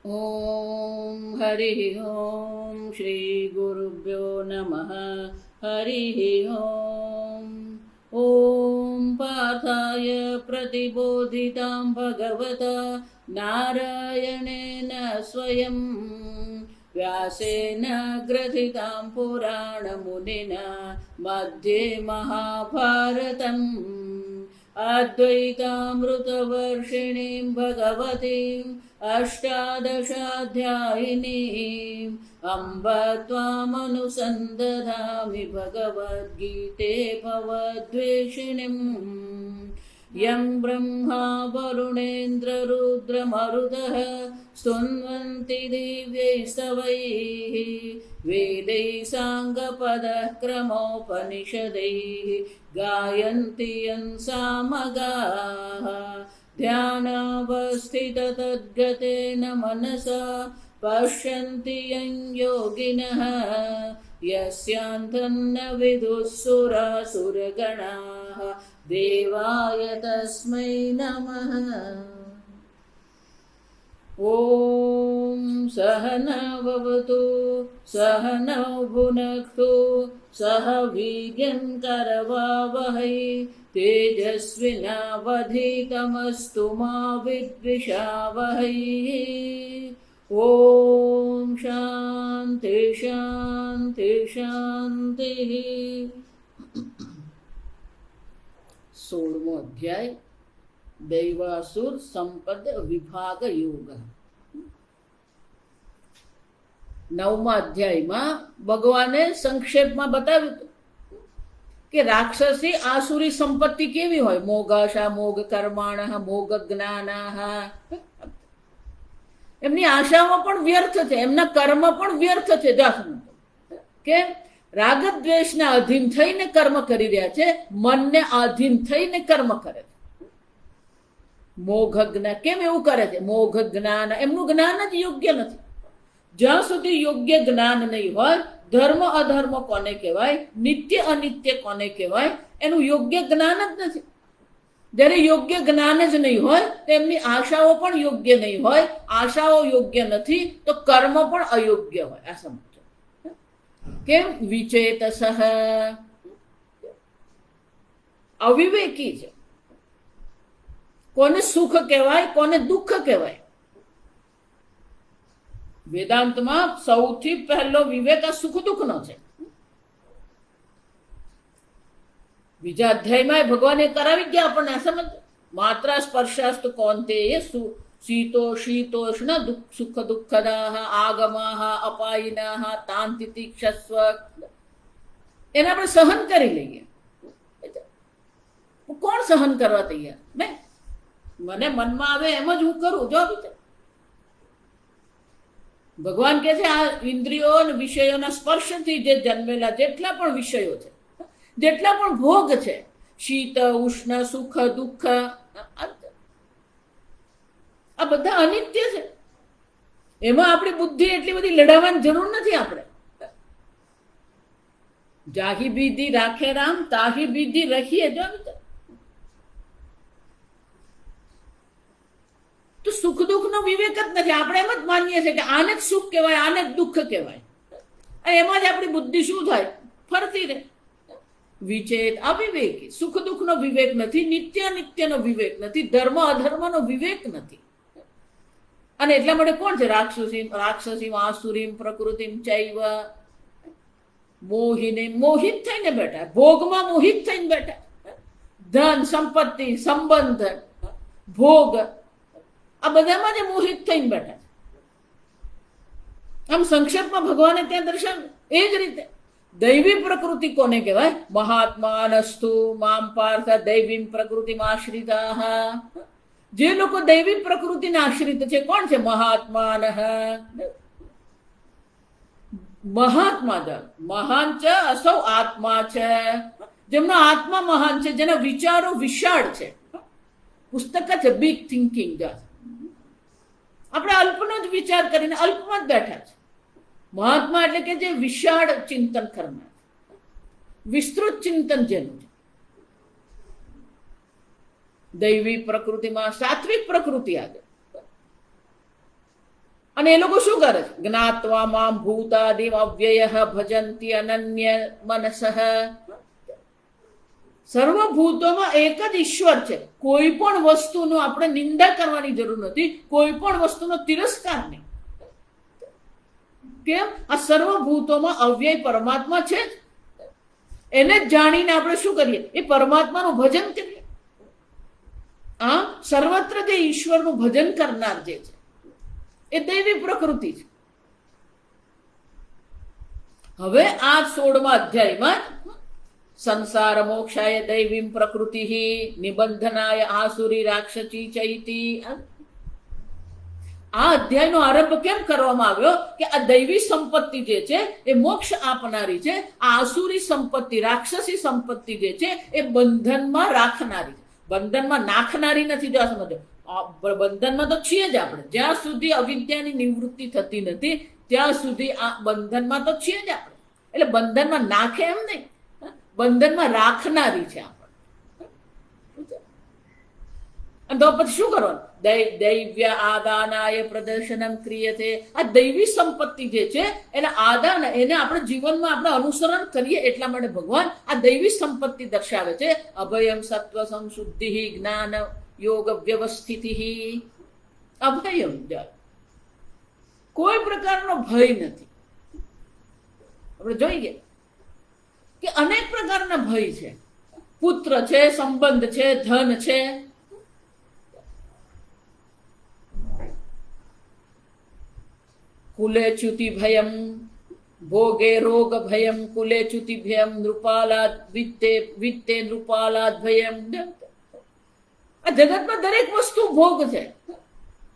ॐ हरिः ॐ श्रीगुरुभ्यो नमः। हरिः ॐ ॐ पार्थाय प्रतिबोधितां भगवता नारायणेन स्वयं व्यासेन ग्रथितां पुराणमुनिना मध्ये महाभारतम् अद्वैतामृतवर्षिणीं भगवतीम् अष्टादशाध्यायिनीम् अम्ब त्वामनुसन्दधामि भगवद्गीते भवद्वेषिणीम् यं ब्रह्मा वरुणेन्द्ररुद्रमरुतः स्तुन्वन्ति दिव्यैस्तवैः वेदैः साङ्गपदः क्रमोपनिषदैः गायन्ति यं सामगाः ध्यानावस्थिततद्गतेन मनसा पश्यन्ति यं योगिनः यस्यान्तन्न विदुःसुरासुरगणाः देवाय तस्मै नमः। ॐ सहनाववतु सहनौ भुनक्तु सह वीर्यं करवावहै तेजस्विनावधीतमस्तु मा विद्विषावहै। ॐ शान्ति शान्ति शान्तिः। 16मो अध्याय दैवासुर संपद विभाग योग। 9મા અધ્યાયમાં ભગવાને સંક્ષેપમાં બતાવ્યું કે રાક્ષસી આસુરી સંપત્તિ કેવી હોય. મોગાશા મોગ કર્માણ મોગ જ્ઞાનાહ. એમની આશાઓ પણ વ્યર્થ છે, એમના કર્મ પણ વ્યર્થ છે. કેમ? રાગદ્વેષના અધીન થઈને કર્મ કરી રહ્યા છે, મનને આધીન થઈને કર્મ કરે છે. મોઘ જ્ઞાન કેમ એવું કરે છે? મોઘ જ્ઞાન, એમનું જ્ઞાન જ યોગ્ય નથી. જ્યાં સુધી યોગ્ય જ્ઞાન નહીં હોય, ધર્મ અધર્મ કોને કહેવાય, નિત્ય અનિત્ય કોને કહેવાય, એનું યોગ્ય જ્ઞાન જ નથી. જ્યારે યોગ્ય જ્ઞાન જ નહીં હોય તો એમની આશાઓ પણ યોગ્ય નહીં હોય. આશાઓ યોગ્ય નથી તો કર્મ પણ અયોગ્ય હોય. આ સમજો. કેમ? વિચેતસઃ, અવિવેકી છે. કોને સુખ કહેવાય, કોને દુઃખ કહેવાય? વેદાંતમાં સૌથી પહેલો વિવેક આ સુખ દુઃખનો છે. બીજા અધ્યાયમાં ભગવાને કરાવી ગયા આપણને. સમજ. માત્ર સ્પર્શાસ્તુ કૌંતેય શીતો શીતોષ્ણ સુખ દુઃખદાહ આગમાહ અપાયિનાહ તાન તિતિક્ષસ્વ. એને આપણે સહન કરી લઈએ. કોણ સહન કરવા તૈયાર? મને મનમાં આવે એમ જ હું કરું. જો ભગવાન કહે છે આ ઇન્દ્રિયો અને વિષયોના સ્પર્શથી જે જન્મેલા જેટલા પણ વિષયો છે, જેટલા પણ ભોગ છે, શીત ઉષ્ણ સુખ દુઃખ, આ બધા અનિત્ય છે. એમાં આપણી બુદ્ધિ એટલી બધી લડાવવાની જરૂર નથી. આપણે જાહી બીધી રાખે રામ તાહી બીધી રખીએ. જો તો સુખ દુઃખ નો વિવેક જ નથી. આપણે એમ જ માનીએ છીએ કે આને જ સુખ કહેવાય, આને જ દુઃખ કહેવાય. એમાં જ આપણી બુદ્ધિ શું થાય? ફરતી રહે. વિચેત, અવિવેકી. સુખ દુઃખ નો વિવેક નથી, નિત્ય અનિત્ય નો વિવેક નથી, ધર્મ અધર્મ નો વિવેક નથી. અને એટલા માટે કોણ છે? રાક્ષસીમ આસુરીમ પ્રકૃતિમ ચૈવ મોહિને. મોહિત થઈને બેઠા, ભોગમાં મોહિત થઈને બેઠા. ધન સંપત્તિ સંબંધ ભોગ આ બધામાં જ મોહિત થઈને બેઠા. આમ સંક્ષેપમાં ભગવાને ત્યાં દર્શાવ્યું. એ જ રીતે દૈવી પ્રકૃતિ કોને કહેવાય? મહાત્માનસ્તુ મામ પાર્થ દૈવીમ પ્રકૃતિમાં આશ્રિતાઃ. જે લોકો દૈવી પ્રકૃતિના આશ્રિત છે કોણ છે? મહાત્માન. મહાત્મા જ મહાન છે, અસૌ આત્મા છે. જેમનો આત્મા મહાન છે, જેના વિચારો વિશાળ છે. પુસ્તક છે બિગ થિંકિંગ. આપણે અલ્પનો જ વિચાર કરીને અલ્પમાં જ બેઠા છે. મહાત્મા એટલે કે જે વિશાળ ચિંતન કરનાર, વિસ્તૃત ચિંતન જેનું છે. દૈવી પ્રકૃતિમાં સાત્વિક પ્રકૃતિ આગળ. અને એ લોકો શું કરે છે? જ્ઞાત્વા મામ ભૂતાદિમ અવ્યય ભજંતી અનન્ય મનસઃ. સર્વભૂતોમાં એક જ ઈશ્વર છે. કોઈ પણ વસ્તુનો આપણે નિંદા કરવાની જરૂર નથી, કોઈ પણ વસ્તુનો તિરસ્કાર નહીં. કેમ? આ સર્વભૂતોમાં અવ્યય પરમાત્મા છે જ. એને જ જાણીને આપણે શું કરીએ? એ પરમાત્માનું ભજન કરીએ. આ સર્વત્ર જે ઈશ્વરનું ભજન કરનાર જે છે એ દૈવી પ્રકૃતિ છે. હવે આ 16મા અધ્યાયમાં સંસાર મોક્ષાય દૈવીમ પ્રકૃતિ નિબંધનાય આસુરી રાક્ષસી ચૈતી. આ અધ્યાયનો આરંભ કેમ કરવામાં આવ્યો? કે આ દૈવી સંપત્તિ જે છે એ મોક્ષ આપનારી છે. આ આસુરી સંપત્તિ, રાક્ષસી સંપત્તિ જે છે એ બંધનમાં રાખનારી છે, બંધનમાં નાખનારી નથી. જો સમજો, બંધનમાં તો છીએ જ આપણે. જ્યાં સુધી અવિદ્યાની નિવૃત્તિ થતી નથી ત્યાં સુધી આ બંધનમાં તો છીએ જ આપણે. એટલે બંધનમાં નાખે એમ નહીં, બંધનમાં રાખનારી છે આપણે. તો પછી શું કરવાનું? દૈવ્ય આદાનાય પ્રદર્શનમ ક્રિયતે. આ દૈવી સંપત્તિ જે છે એના આદાન, એને આપણે જીવનમાં આપણે અનુસરણ કરીએ એટલા માટે ભગવાન આ દૈવી સંપત્તિ દર્શાવે છે. અભયમ સત્વ સંશુદ્ધિ જ્ઞાન યોગ વ્યવસ્થિતિ. અભયમ, કોઈ પ્રકારનો ભય નથી. આપણે જોઈએ કે અનેક પ્રકારના ભય છે. પુત્ર છે, સંબંધ છે, ધન છે. કુલે ચ્યુતિ ભયમ ભોગે રોગ ભયમ કુલે ચ્યુતિ ભયમ નૃપાલાદ વિત્તે નૃપાલાદ ભયમ. આ જગતમાં દરેક વસ્તુ ભોગ છે.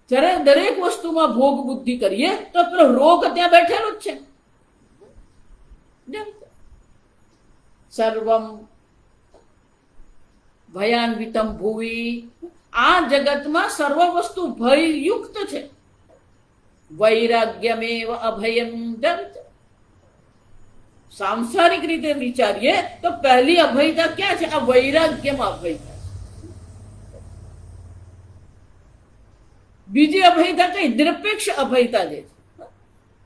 જ્યારે દરેક વસ્તુમાં ભોગ બુદ્ધિ કરીએ તો પેલો રોગ ત્યાં બેઠેલો જ છે. સર્વમ ભયાન્વિતમ ભુવી. આ જગતમાં સર્વ વસ્તુ ભયયુક્ત છે. વૈરાગ્યમેવ અભયમ. સાંસારિક રીતે વિચારીએ તો પહેલી અભયતા ક્યાં છે? આ વૈરાગ્યમાં અભયતા. બીજી અભયતા કઈ? નિરપેક્ષ અભયતા જે છે.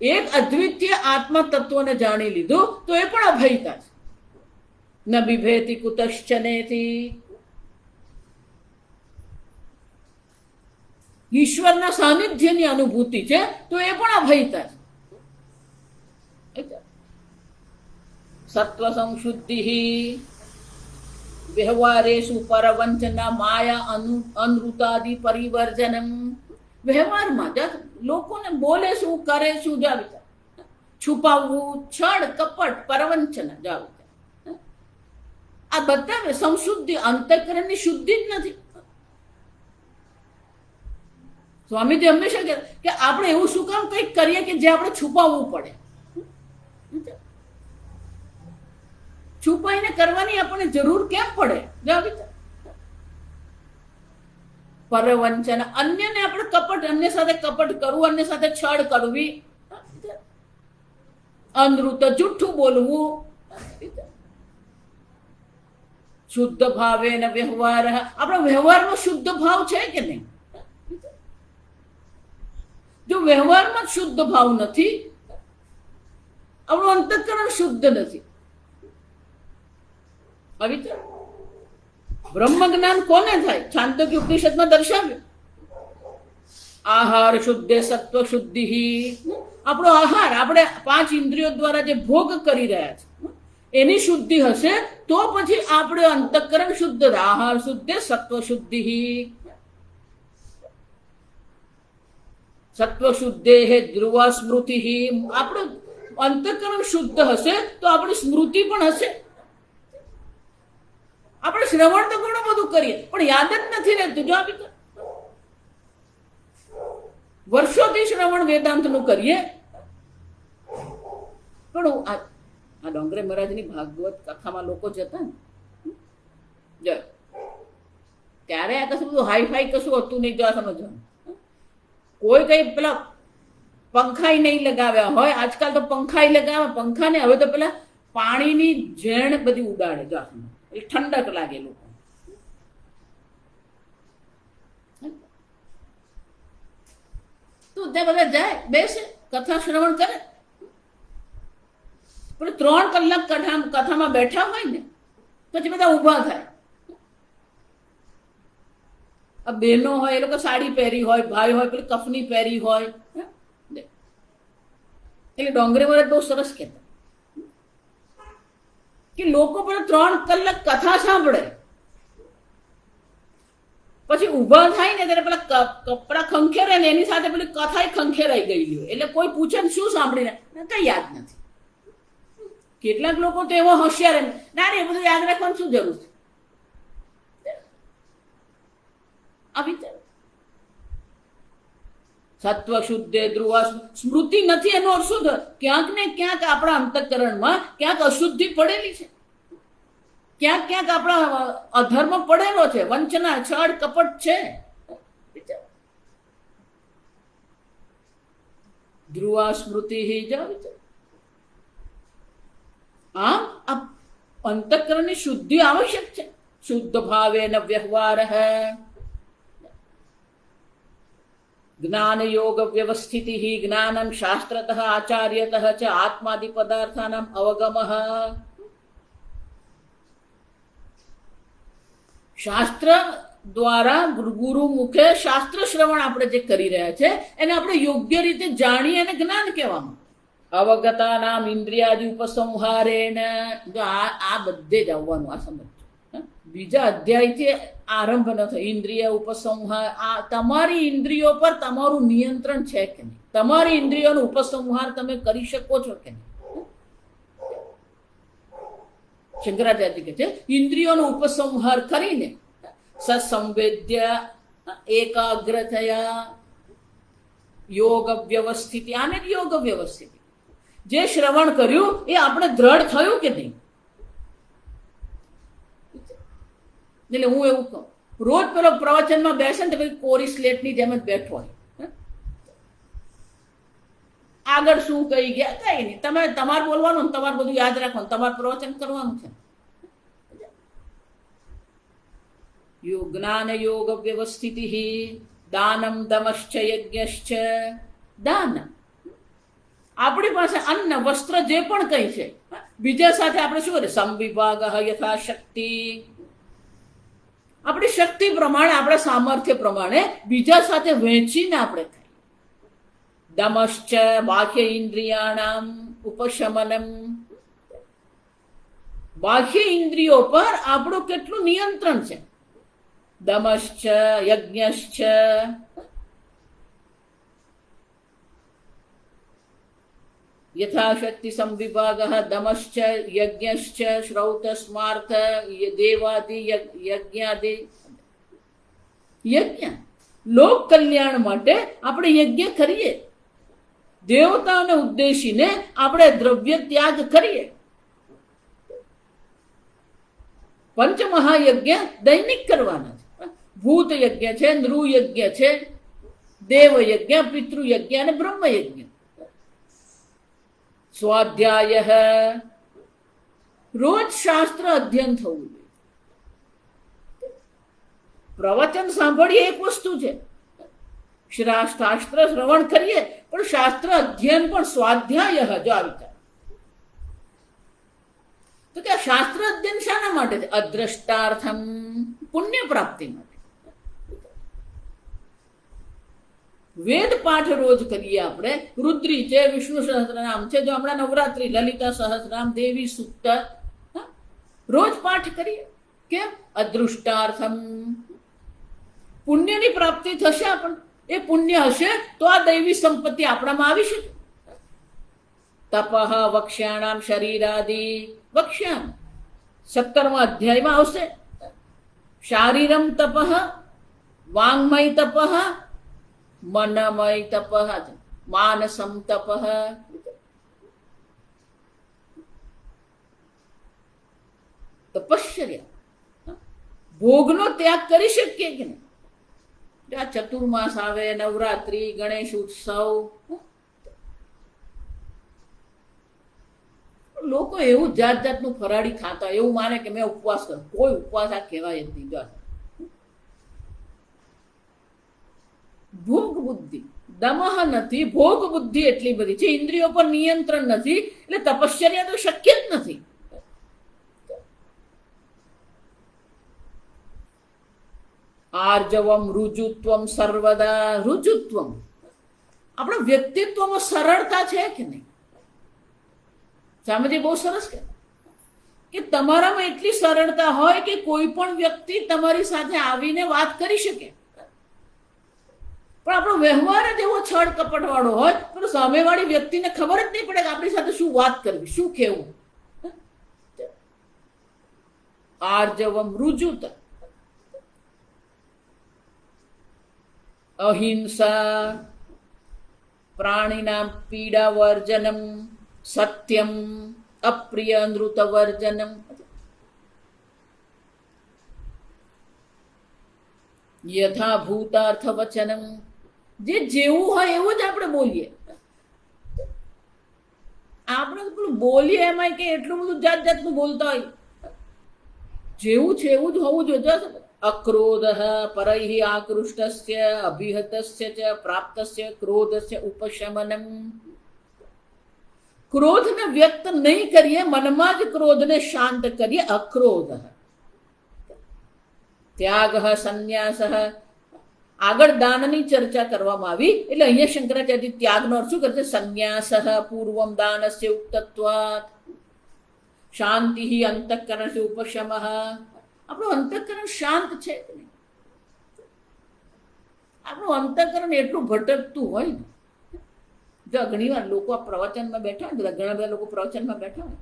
એક અદ્વિતીય આત્મા તત્વને જાણી લીધું તો એ પણ અભયતા છે. ન બિભેતિ કુતશ્ચનેતિ. ઈશ્વરના સાનિધ્યની અનુભૂતિ છે તો એ પણ અભયતા છે. સત્વ સંશુદ્ધિ વ્યવહારેષુ પરવંચના માયા અનૃતાદિ પરિવર્જનમ. વ્યવહારમાં લોકોને બોલે શું, કરે શું, જાવી છુપાવવું, છળ કપટ, પરવંચન, જાવી આ બધા સંશુદ્ધિ, અંતઃકરણની શુદ્ધિ જ નથી. સ્વામીજી હંમેશા કહે કે આપણે એવું શું કામ કંઈક કરીએ કે જે આપણે છુપાવવું પડે? છુપાઈને કરવાની આપણને જરૂર કેમ પડે? પરવંચન, અન્યને આપણે કપટ, અન્ય સાથે કપટ કરવું, અન્ય સાથે છળ કરવી, અનૃત જુઠ્ઠું બોલવું. શુદ્ધ ભાવે ને વ્યવહાર. આપણા વ્યવહારમાં શુદ્ધ ભાવ છે કે નહીં? જો વ્યવહારમાં શુદ્ધ ભાવ નથી, આપણું અંતઃકરણ શુદ્ધ નથી. હવે બ્રહ્મ જ્ઞાન કોને થાય? છાંદોગ્ય ઉપનિષદમાં દર્શાવ્યું. આહાર શુદ્ધે સત્વ શુદ્ધિ. આપણો આહાર, આપણે 5 ઇન્દ્રિયો દ્વારા જે ભોગ કરી રહ્યા છે એની શુદ્ધિ હશે તો પછી આપણે અંતઃકરણ શુદ્ધ. આહાર શુદ્ધે સત્વ શુદ્ધિ. સત્વ શુદ્ધે હે ધ્રુવ સ્મૃતિ. આપણું અંતઃકરણ શુદ્ધ હશે તો આપણી સ્મૃતિ પણ હશે. આપણે શ્રવણ તો ઘણું બધું કરીએ પણ યાદ જ નથી રહેતું. જો આપી વર્ષોથી શ્રવણ વેદાંતનું કરીએ પણ આ ડોંગરે મહારાજની ભાગવત કથામાં લોકો જતા ને ત્યારે આ કશું બધું હાઈફાઈ કશું હતું નહીં. જો આ સમજવાનું, કોઈ કઈ પેલા પંખાઈ નહીં લગાવ્યા હોય. આજકાલ તો પંખાઈ લગાવે, પંખાને હવે તો પેલા પાણીની ઝેણ બધી ઉડાડે. જો એ ઠંડક લાગે લોકો. તો ત્યાં બધા જાય, બેસે, કથા શ્રવણ કરે. પણ 3 કલાક કથામાં બેઠા હોય ને પછી બધા ઊભા થાય. આ બહેનો હોય એ લોકો સાડી પહેરી હોય, ભાઈ હોય પેલી કફની પહેરી હોય. એટલે ડોંગરે વાળા બહુ સરસ કહેતા કે લોકો પણ 3 કલાક કથા સાંભળે પછી ઊભા થાય ને ત્યારે પેલા કપડા ખંખેરે ને એની સાથે પેલી કથા ખંખેરાઈ ગયેલી હોય. એટલે કોઈ પૂછે ને શું સાંભળીને, કઈ યાદ નથી. કેટલાક લોકો તો એવો હોશિયાર એમ, ના રે એ બધું યાદ રાખવાની શું જરૂર છે. આવી સત્વ શુદ્ધે ધ્રુવા સ્મૃતિ નથી એનો અર્થ શું? ક્યાંક ને ક્યાંક આપણા અંતઃકરણમાં ક્યાંક અશુદ્ધિ પડેલી છે, ક્યાંક ક્યાંક આપણા અધર્મ પડેલો છે, વંચના, છળ, કપટ છે. ધ્રુવા સ્મૃતિ આમ આ અંતઃકરણની શુદ્ધિ આવશ્યક છે. શુદ્ધ ભાવે ન વ્યવહાર જ્ઞાન યોગ વ્યવસ્થિતિ જ્ઞાનમ શાસ્ત્રતઃ આચાર્યતઃ ચ આત્માદિ પદાર્થાનામ અવગમઃ. શાસ્ત્ર દ્વારા ગુરુ મુખે શાસ્ત્ર શ્રવણ આપણે જે કરી રહ્યા છે એને આપણે યોગ્ય રીતે જાણીએ અને જ્ઞાન કહેવામાં. અવગતા નામ ઇન્દ્રિયાદિ ઉપસંહારેણ. આ બધે જ આવવાનું. આ સમજ બીજા અધ્યાયથી આરંભ ન થાય. ઇન્દ્રિય ઉપસંહાર, આ તમારી ઇન્દ્રિયો પર તમારું નિયંત્રણ છે કે નહીં? તમારી ઇન્દ્રિયોનો ઉપસંહાર તમે કરી શકો છો કે નહીં? શંકરાચાર્ય કહે છે ઇન્દ્રિયોનો ઉપસંહાર કરીને સસંવેદ્ય એકાગ્ર થયા યોગ વ્યવસ્થિતિ. આને જ યોગ વ્યવસ્થિતિ. જે શ્રવણ કર્યું એ આપણે દ્રઢ થયું કે નહીં? એટલે હું એવું કહું, રોજ પેલો પ્રવચનમાં બેસે ને તો પછી કોરી સ્લેટની જેમ જ બેઠો હોય. આગળ શું કહી ગયા કઈ નહીં, તમે તમારે બોલવાનું, તમારે બધું યાદ રાખવાનું, તમારે પ્રવચન કરવાનું છે. જ્ઞાન યોગ વ્યવસ્થિતિ દાનમ દમશ્ચ યજ્ઞશ્ચ. દાન આપણી પાસે અન્ન વસ્ત્ર જે પણ કઈ છે બીજા સાથે આપણે શું કરીએ? સમવિભાગ યથાશક્તિ. આપણી શક્તિ પ્રમાણે, આપણા સામર્થ્ય પ્રમાણે બીજા સાથે વહેંચીને આપણે ખાઈએ. દમશ્ચ બાહ્ય ઇન્દ્રિયાણામ ઉપશમનમ. બાહ્ય ઇન્દ્રિયો પર આપણું કેટલું નિયંત્રણ છે. દમશ્ચ યજ્ઞશ્ચ. યથાશક્તિ સંવિભાગ દમશ્ચ યજ્ઞશ્ચ શ્રૌત સ્માર્થ દેવાદિ યજ્ઞાદિ. યજ્ઞ લોક કલ્યાણ માટે આપણે યજ્ઞ કરીએ, દેવતાઓને ઉદ્દેશીને આપણે દ્રવ્ય ત્યાગ કરીએ. પંચમહાયજ્ઞ દૈનિક કરવાના છે. ભૂત યજ્ઞ છે, નૃ યજ્ઞ છે, દેવ યજ્ઞ, પિતૃયજ્ઞ અને બ્રહ્મ યજ્ઞ. સ્વાધ્યાય રોજ શાસ્ત્ર અધ્યયન થવું જોઈએ. પ્રવચન સાંભળીએ એક વસ્તુ છે, શાસ્ત્ર શ્રવણ કરીએ પણ શાસ્ત્ર અધ્યયન પણ સ્વાધ્યાય. જો આ વિચાર તો કે શાસ્ત્ર અધ્યયન શાના માટે છે? અદ્રષ્ટાર્થમ, પુણ્ય પ્રાપ્તિ માટે. વેદ પાઠ રોજ કરીએ આપણે. રુદ્રી છે, વિષ્ણુ સહસ્રનામ છે, જો હમણાં નવરાત્રી લલિતા સહસ્રનામ, દેવી સૂક્ત રોજ પાઠ કરીએ. કેમ? અદૃષ્ટાર્થમ. પુણ્યની પ્રાપ્તિ થશે આપણને. એ પુણ્ય હશે તો આ દૈવી સંપત્તિ આપણામાં આવી શકે. તપઃ વક્ષ્યાણામ શરીરાદિ. વક્ષ્યામ 17મા અધ્યાયમાં આવશે. શારીરમ તપઃ, વાંગમય તપઃ, મનમય તપઃ, માનસમ તપઃ. તપશ્ચર્યા, ભોગનો ત્યાગ કરી શકીએ કે નહીં? આ ચતુર્માસ આવે, નવરાત્રી, ગણેશ ઉત્સવ, લોકો એવું જાત જાતનું ફરાળી ખાતા, એવું માને કે મેં ઉપવાસ કર્યો. કોઈ ઉપવાસ આ કહેવાય જ નહીં. ભોગ બુદ્ધિ, દમહ નથી, ભોગ બુદ્ધિ એટલી બધી છે, ઇન્દ્રિયો પર નિયંત્રણ નથી, એટલે તપશ્ચર્યા તો શક્ય જ નથી. આર્જવમ રુજુત્વમ સર્વદા, રુજુત્વમ આપણા વ્યક્તિત્વમાં સરળતા છે કે નહીં? સામેથી બહુ સરસ કે તમારામાં એટલી સરળતા હોય કે કોઈ પણ વ્યક્તિ તમારી સાથે આવીને વાત કરી શકે, પણ આપણો વ્યવહાર જ એવો છળ કપટ વાળો હોય તો સામેવાળી વ્યક્તિને ખબર જ નહીં પડે કે આપણી સાથે શું વાત કરવી, શું કહેવું. આર્જવમ રુજુત, અહિંસા, પ્રાણીના પીડા વર્જનમ, સત્યમ, અપ્રિય નૃત વર્જનમ, યથાભૂતાર્થ વચનમ, જે જેવું હોય એવું જ આપણે બોલીએ. આપણે પેલું બોલીએ એમાં કે એટલું બધું જાત જાતનું બોલતા હોય, જેવું છે એવું જ હોવું જોઈએ. અક્રોધ પરૈ આકૃષ્ટસ્ય અભિહતસ્ય ચ પ્રાપ્તસ્ય ક્રોધસ્ય ઉપશમનમ. ક્રોધને વ્યક્ત નહીં કરીએ, મનમાં જ ક્રોધને શાંત કરીએ. અક્રોધ, ત્યાગ, સંન્યાસ. આગળ દાનની ચર્ચા કરવામાં આવી, એટલે અહીંયા શંકરાચાર્ય ત્યાગનો અર્થ શું કરશે? સંન્યાસ પૂર્વમ દાનસ્ય ઉક્તત્વાત, શાંતિ અંતઃકરણસ્ય ઉપશમઃ. આપણું અંતઃકરણ શાંત છે કે નહીં? આપણું અંતઃકરણ એટલું ભટકતું હોય ને. જો ઘણી વાર લોકો આ પ્રવચનમાં બેઠા હોય, ઘણા બધા લોકો પ્રવચનમાં બેઠા હોય,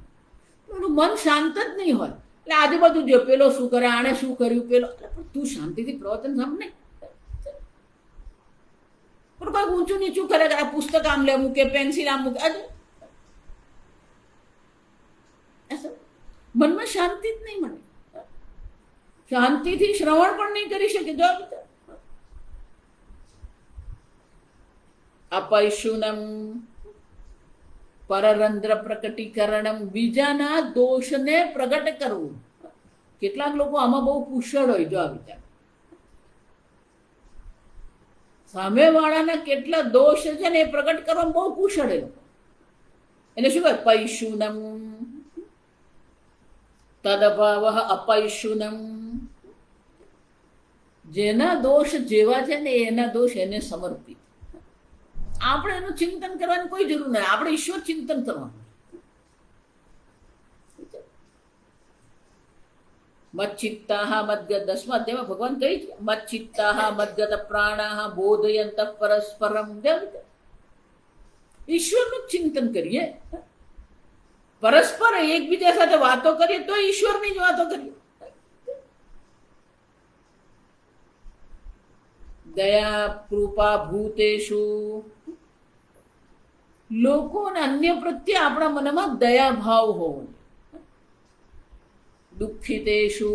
એનું મન શાંત જ નહીં હોય. એટલે આજુબાજુ જો પેલો શું કરે, આણે શું કર્યું, પેલો. તું શાંતિથી પ્રવચન સાંભળે. પણ કોઈ ઊંચું નીચું કરે, આ પુસ્તક આમ લે મૂકે, પેન્સિલ આમ મૂકે, મનમાં શાંતિ જ નહીં મળે. શાંતિથી શ્રવણ પણ નહીં કરી શકે. જો અપૈશુનમ, પરરંધ્ર પ્રકટીકરણમ, બીજાના દોષને પ્રગટ કરવું. કેટલાક લોકો આમાં બહુ કુશળ હોય. જો આ વિચાર, સામેવાળાના કેટલા દોષ છે ને એ પ્રગટ કરવામાં બહુ કુશળ એ લોકો. એને શું કહે? પૈશુનમ, તદભાવ અપૈશુનમ. જેના દોષ જેવા છે ને એના દોષ એને સમર્પિત. આપણે એનું ચિંતન કરવાની કોઈ જરૂર નથી, આપણે ઈશ્વર ચિંતન કરવાનું. મચ્છિત્તાહ મદ્ગત, 10મા અધ્યાયમાં ભગવાન કહી છે, મચ્છિત્તાહ મદ્ગત પ્રાણાહ બોધયંત પરસ્પરમ. ઈશ્વરનું ચિંતન કરીએ, પરસ્પર એકબીજા સાથે વાતો કરીએ તો ઈશ્વરની જ વાતો કરીએ. દયા કૃપા ભૂતેષુ, લોકો અને અન્ય પ્રત્યે આપણા મનમાં દયા ભાવ હોવો. દુઃખિતેષુ,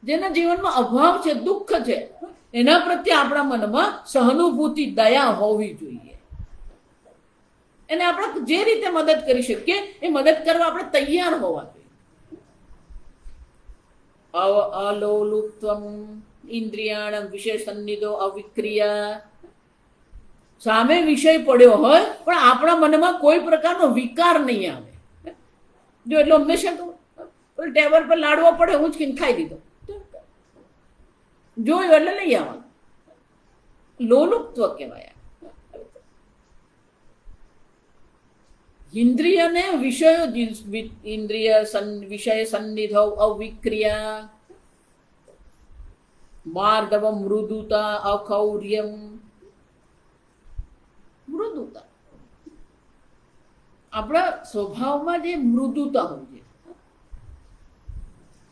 જેના જીવનમાં અભાવ છે, દુઃખ છે, એના પ્રત્યે આપણા મનમાં સહાનુભૂતિ, દયા હોવી જોઈએ. એને આપણે જે રીતે મદદ કરી શકીએ એ મદદ કરવા આપણે તૈયાર હોવા જોઈએ. અલોલુપ્ત્વમ, ઇન્દ્રિયાણમ વિષય સન્નિધો અવિક્રિયા. સામે વિષય પડ્યો હોય પણ આપણા મનમાં કોઈ પ્રકારનો વિકાર નહીં આવે. જો એટલે હંમેશા ટેબલ પર લાડવો પડે, હું જ ખાઈ દીધો, જોયું એટલે લઈ આવવાનું. લોલુપ્ત્વ કહેવાય. ઇન્દ્રિયને વિષયો, ઇન્દ્રિય વિષય સન્નિધો અવિક્રિયા. માર્દવમ મૃદુતા અખૌર્યમ. મૃદુતા આપણા સ્વભાવમાં જે મૃદુતા હોય છે.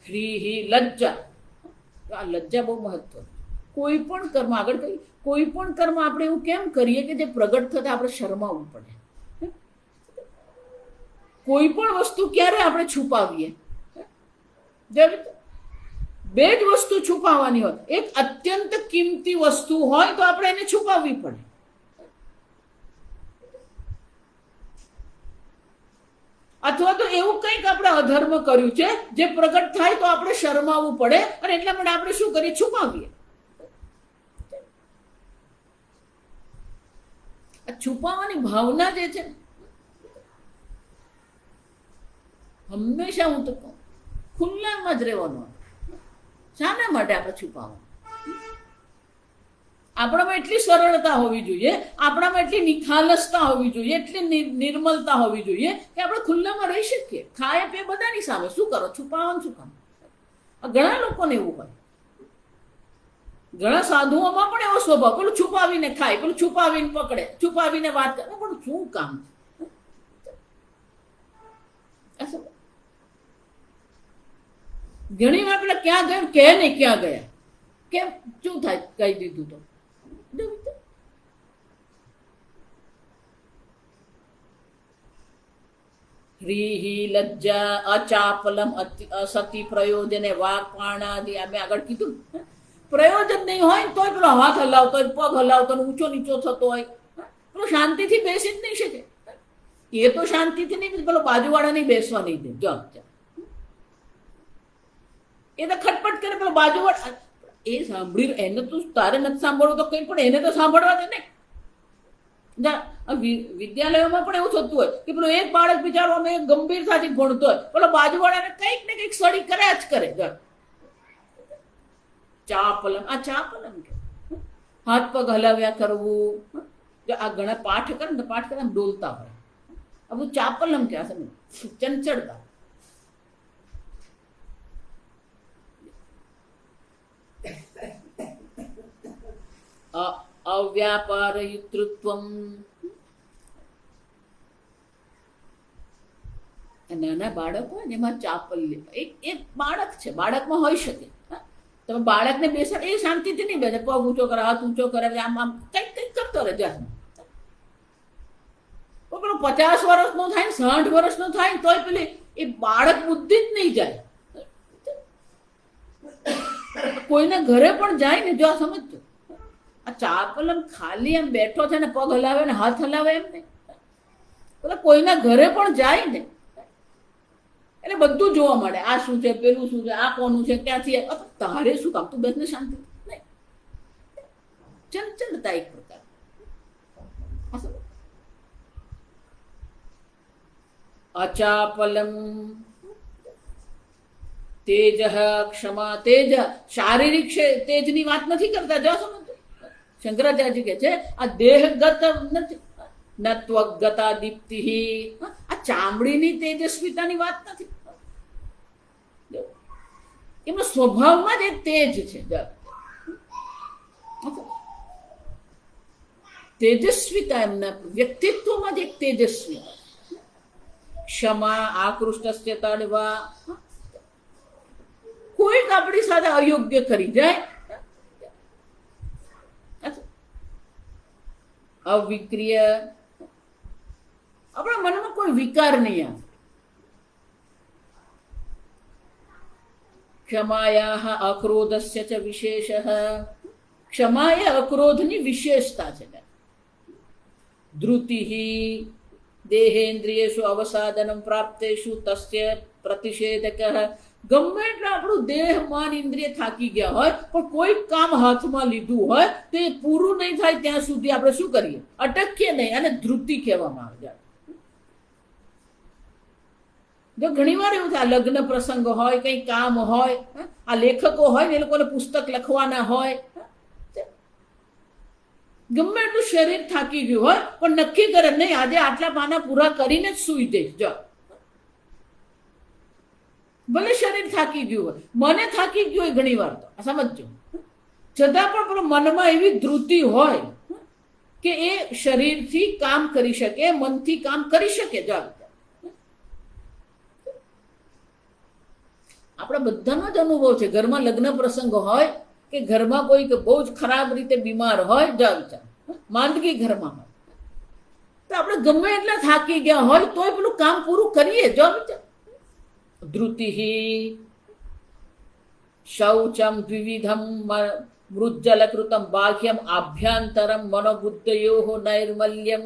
હ્રીહી, લજ્જા. આ લજ્જા બહુ મહત્વ. કોઈ પણ કર્મ, આગળ કહી, કોઈ પણ કર્મ આપણે એવું કેમ કરીએ કે જે પ્રગટ થતા આપણે શરમાવવું પડે. કોઈ પણ વસ્તુ ક્યારે આપણે છુપાવીએ? બે જ વસ્તુ છુપાવવાની હોય. એક અત્યંત કિંમતી વસ્તુ હોય તો આપણે એને છુપાવવી પડે. અથવા તો એવું કંઈક આપણે અધર્મ કર્યું છે જે પ્રગટ થાય તો આપણે શરમાવવું પડે, અને એટલા માટે આપણે શું કરીએ? છુપાવીએ. આ છુપાવવાની ભાવના જે છે, હંમેશા હું તો કહું ખુલ્લામાં જ રહેવાનું. શાના માટે આપણે છુપાવવાનું? આપણામાં એટલી સરળતા હોવી જોઈએ, આપણામાં એટલી નિખાલસતા હોવી જોઈએ, એટલી નિર્મલતા હોવી જોઈએ કે આપણે ખુલ્લામાં રહી શકીએ. ખાય પીએ બધાની સામે, શું કરો? છુપાવવાનું શું કામ? ઘણા લોકોને એવું હોય, ઘણા સાધુઓમાં પણ એવો સ્વભાવ, પેલું છુપાવીને ખાય, પેલું છુપાવીને પકડે, છુપાવીને વાત કરે, પણ શું કામ છે? ઘણી વાર પેલા ક્યાં ગયું કે નહીં, ક્યાં ગયા, કેમ શું થાય, કહી દીધું તો રીહી લજ્જા અચાપલમ અસતી પ્રયોજને વાક પાણાદિ. અમે આગળ કીધું પ્રયોજન નહીં હોય તોય પેલો હાથ હલાવતો હોય, પગ હલાવતો હોય, ઊંચો નીચો થતો હોય, પેલો શાંતિથી બેસી જ નહીં શકે. એ તો શાંતિથી નહીં, પેલો બાજુવાળા નહીં બેસવા નહીં દે. જો એ તો ખટપટ કરે, પેલો બાજુવાળા એ સાંભળી, એને તો તારે નથી સાંભળવું તો કઈ, પણ એને તો સાંભળવા દે ને. વિદ્યાલયોમાં પણ એવું થતું હોય કે પેલો એક બાળક બિચારો અમે ગંભીરતાથી ભણતો હોય, પેલો બાજુવાળાને કંઈક ને કંઈક સળી કર્યા જ કરે. ચાપલમ, આ ચાપલમ કે હાથ પગ હલાવ્યા કરવું. જો આ ઘણા પાઠ કરે ને, પાઠ કરે ડોલતા હોય, આ બધું ચાપલમ કે ચંચળતા. અવ્યાપારયુતૃત્વમ. નાના બાળક હોય ને એમાં ચાપલ્ય, એક બાળક છે, બાળકમાં હોઈ શકે. તમે બાળકને બેસાડ, એ શાંતિથી નહીં બેસે, પગ ઊંચો કરે, હાથ ઊંચો કરે, આમ આમ કંઈક કંઈક કરતો રહે. જાતમાં પેલો 50 વર્ષનો થાય ને 60 વર્ષનો થાય ને તોય પેલી એ બાળક બુદ્ધિ જ નહીં જાય. કોઈના ઘરે પણ જાય ને, જો આ સમજજો, આ ચાપલમ ખાલી એમ બેઠો છે ને પગ હલાવે ને હાથ હલાવે એમ નહીં. એટલે કોઈના ઘરે પણ જાય ને એટલે બધું જોવા મળે, આ શું છે, પેલું શું છે, આ કોનું છે, ક્યાંથી. તારે શું કામ, તું બેસને શાંતિ. નહીં, ચંચળતા એક પ્રકાર. અચાપલમ તેજ ક્ષમા. તેજ શારીરિક તેજની વાત નથી કરતા. જો સમજો, શંકરાચાર્ય કે છે આ દેહગત નથી, નત્વગતા દીપ્તિ. આ ચામડીની તેજસ્વીતાની વાત નથી. એમનો સ્વભાવમાં જ એક તેજ છે, તેજસ્વીતા, એમના વ્યક્તિત્વમાં જ એક તેજસ્વી. ક્ષમા આકૃષ્ટ તડવા. કોઈક આપણી સાથે અયોગ્ય કરી જાય, અવિક્રિય, આપણા મનમાં કોઈ વિકાર નહીં આવે. ક્ષમાયા અક્રોધસ્ય ચ વિશેષ. ક્ષમા એ અક્રોધની વિશેષતા છે. ધૃતિ દેહેન્દ્રિયેષુ અવસાદનમ પ્રાપ્તેષુ તસ્ય પ્રતિષેધક. ગમે એટલે આપણું દેહ મન ઇન્દ્રિય થાકી ગયા હોય પણ કોઈ કામ હાથમાં લીધું હોય તો એ પૂરું નહીં થાય ત્યાં સુધી આપણે શું કરીએ? અટકીએ નહીં, અને ધૃતિ કહેવામાં આવે. જો ઘણી વાર એવું થાય, લગ્ન પ્રસંગ હોય, કંઈ કામ હોય, આ લેખકો હોય ને એ લોકોને પુસ્તક લખવાના હોય, ગમે એટલું શરીર થાકી ગયું હોય પણ નક્કી કરે નહીં આજે આટલા પાના પૂરા કરીને જ સુઈ જઈશ. જો ભલે શરીર થાકી ગયું હોય, મને થાકી ગયું હોય ઘણી વાર, તો સમજજો, છતાં પણ પેલો મનમાં એવી ધૃતિ હોય કે એ શરીરથી કામ કરી શકે, મનથી કામ કરી શકે. જો આપણા બધાનો જ અનુભવ છે. ઘરમાં લગ્ન પ્રસંગ હોય કે ઘરમાં કોઈ બહુ જ ખરાબ રીતે બીમાર હોય, વિચાર માંદગી ઘરમાં હોય, તો આપણે ગમે એટલા થાકી ગયા હોય તોય પેલું કામ પૂરું કરીએ. જો વિચાર, ધૃતિ શૌચમ દ્વિવિધમ મૃજ્જલકૃતમ બાહ્યમ આભ્યંતરમ મનોબુદ્ધયો નૈર્મલ્યમ.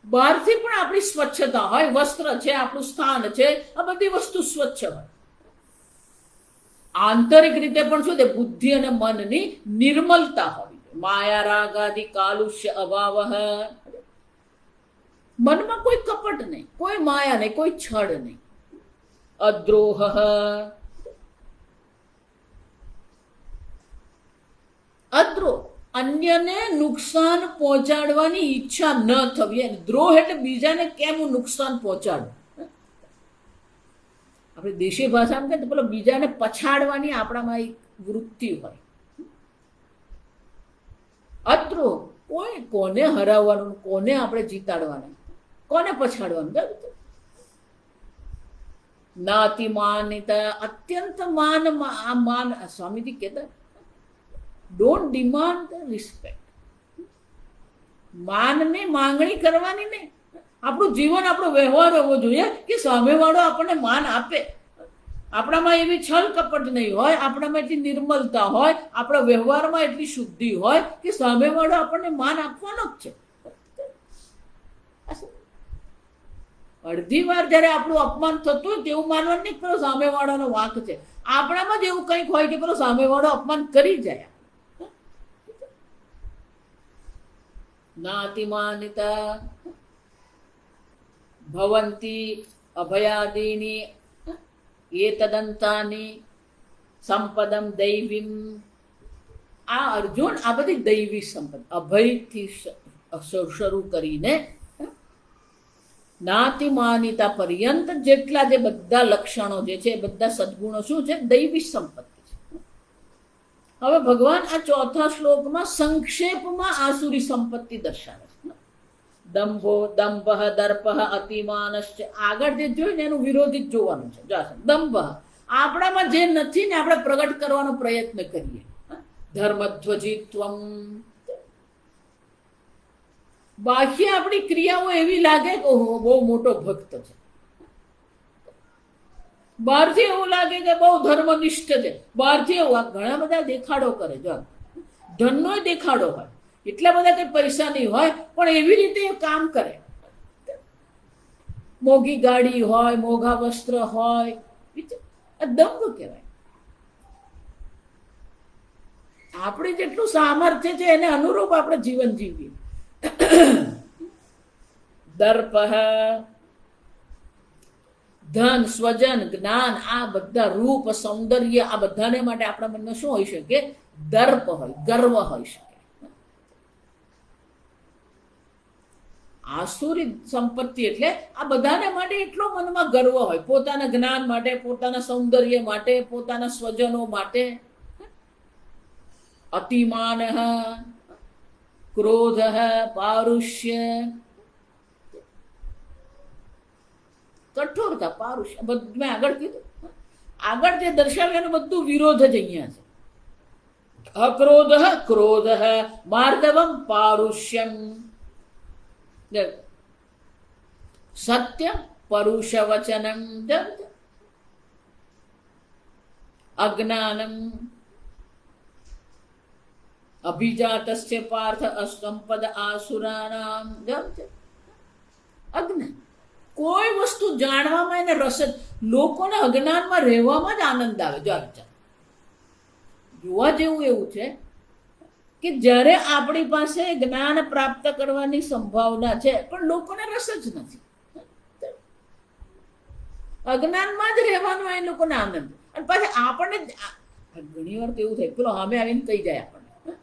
બહારથી પણ આપણી સ્વચ્છતા હોય, વસ્ત્ર છે, આપણું સ્થાન છે, આ બધી વસ્તુ સ્વચ્છ હોય. આંતરિક રીતે પણ શું છે? બુદ્ધિ અને મનની નિર્મલતા હોવી જોઈએ. માયા રાગાદિ કાલુષ્ય અભાવ, મનમાં કોઈ કપટ નહીં, કોઈ માયા નહીં, કોઈ છળ નહીં. અદ્રોહ, અદ્રોહ અન્યને નુકસાન પહોંચાડવાની ઈચ્છા ન થવી. દ્રોહ એટલે બીજાને કેમ હું નુકસાન પહોંચાડું. આપણે દેશી ભાષામાં કહે તો પેલો બીજાને પછાડવાની આપણામાં એક વૃત્તિ હોય. અદ્રોહ, કોઈ કોને હરાવવાનું, કોને આપણે જીતાડવાનું, કોને પછાડવાનું. નાતિમાનિતા, અત્યંત માન. સ્વામીજી કહેતા ડોન્ટ ડિમાન્ડ રિસ્પેક્ટ. માનની માંગણી કરવાની નહીં. આપણું જીવન, આપણો વ્યવહાર હોવો જોઈએ કે સામેવાળો આપણને માન આપે. આપણામાં એવી છલ કપટ નહીં હોય, આપણામાં એટલી નિર્મલતા હોય, આપણા વ્યવહારમાં એટલી શુદ્ધિ હોય કે સામેવાળો આપણને માન આપવાનો જ છે. અડધી વાર જયારે આપણું અપમાન થતું હોય તેવું માનવાનું નહીં પેલો સામેવાળાનો વાંક છે. આપણામાં જ એવું કંઈક હોય કે પેલો સામેવાળો અપમાન કરી જાય. નાતિમાનિતા ભવંતી અભયાદીની એતદંતાની સંપદમ દૈવીમ. આ અર્જુન, આ બધી દૈવી સંપદ અભયથી શરૂ કરીને નાતિમાનિતા પર્યંત જેટલા જે બધા લક્ષણો જે છે, બધા સદગુણો શું છે? દૈવી સંપત્તિ છે. હવે ભગવાન આ ચોથા શ્લોકમાં સંક્ષેપમાં આસુરી સંપત્તિ દર્શાવે છે. દંભો, દંભ, દર્પ, અતિમાનશ્ચ. આગળ જે જોયું ને એનું વિરોધી જ જોવાનું છે. દંભ, આપણામાં જે નથી ને આપણે પ્રગટ કરવાનો પ્રયત્ન કરીએ. ધર્મધ્વજીત્વમ, બાહ્ય આપણી ક્રિયાઓ એવી લાગે કે ઓહો બહુ મોટો ભક્ત છે. બહારથી એવું લાગે કે બહુ ધર્મનિષ્ઠ છે. બહારથી એવું, ઘણા બધા દેખાડો કરે. જો ધનનો દેખાડો હોય, એટલા બધા કઈ પૈસા નહીં હોય પણ એવી રીતે એ કામ કરે. મોંઘી ગાડી હોય, મોંઘા વસ્ત્ર હોય, આ દંભ કહેવાય. આપણે જેટલું સામર્થ્ય છે એને અનુરૂપ આપણે જીવન જીવીએ. દર્પ, ધન, સ્વજન, જ્ઞાન, આ બધા રૂપ, સૌંદર્ય, આ બધાને માટે આપણા મનમાં શું હોઈ શકે? દર્પ હોય, ગર્વ હોઈ શકે. આસુરી સંપત્તિ એટલે આ બધાને માટે એટલો મનમાં ગર્વ હોય, પોતાના જ્ઞાન માટે, પોતાના સૌંદર્ય માટે, પોતાના સ્વજનો માટે. અતિમાન, ક્રોધ, પારુષ્ય, કઠોરતા, પારુષ્ય, બધું મેં આગળ કીધું. આગળ જે દર્શાવ્યું એનું બધું વિરોધ જ અહીંયા છે. અક્રોધ, ક્રોધ, માર્દવમ, પારુષ્યમ, સત્ય, પરુષ વચનમ, અજ્ઞાનમ, અભિજાતસ્ય પાર્થ અસંપદ આસુરાણામ. અજ્ઞાન, કોઈ વસ્તુ જાણવામાં એને રસ જ. લોકોને અજ્ઞાનમાં રહેવામાં જ આનંદ આવે. જોવા જેવું એવું છે કે જ્યારે આપણી પાસે જ્ઞાન પ્રાપ્ત કરવાની સંભાવના છે પણ લોકોને રસ જ નથી. અજ્ઞાનમાં જ રહેવાનો એ લોકોને આનંદ. અને પાછા આપણને ઘણી વાર તો એવું થાય પેલો સામે આવીને કહી જાય આપણને,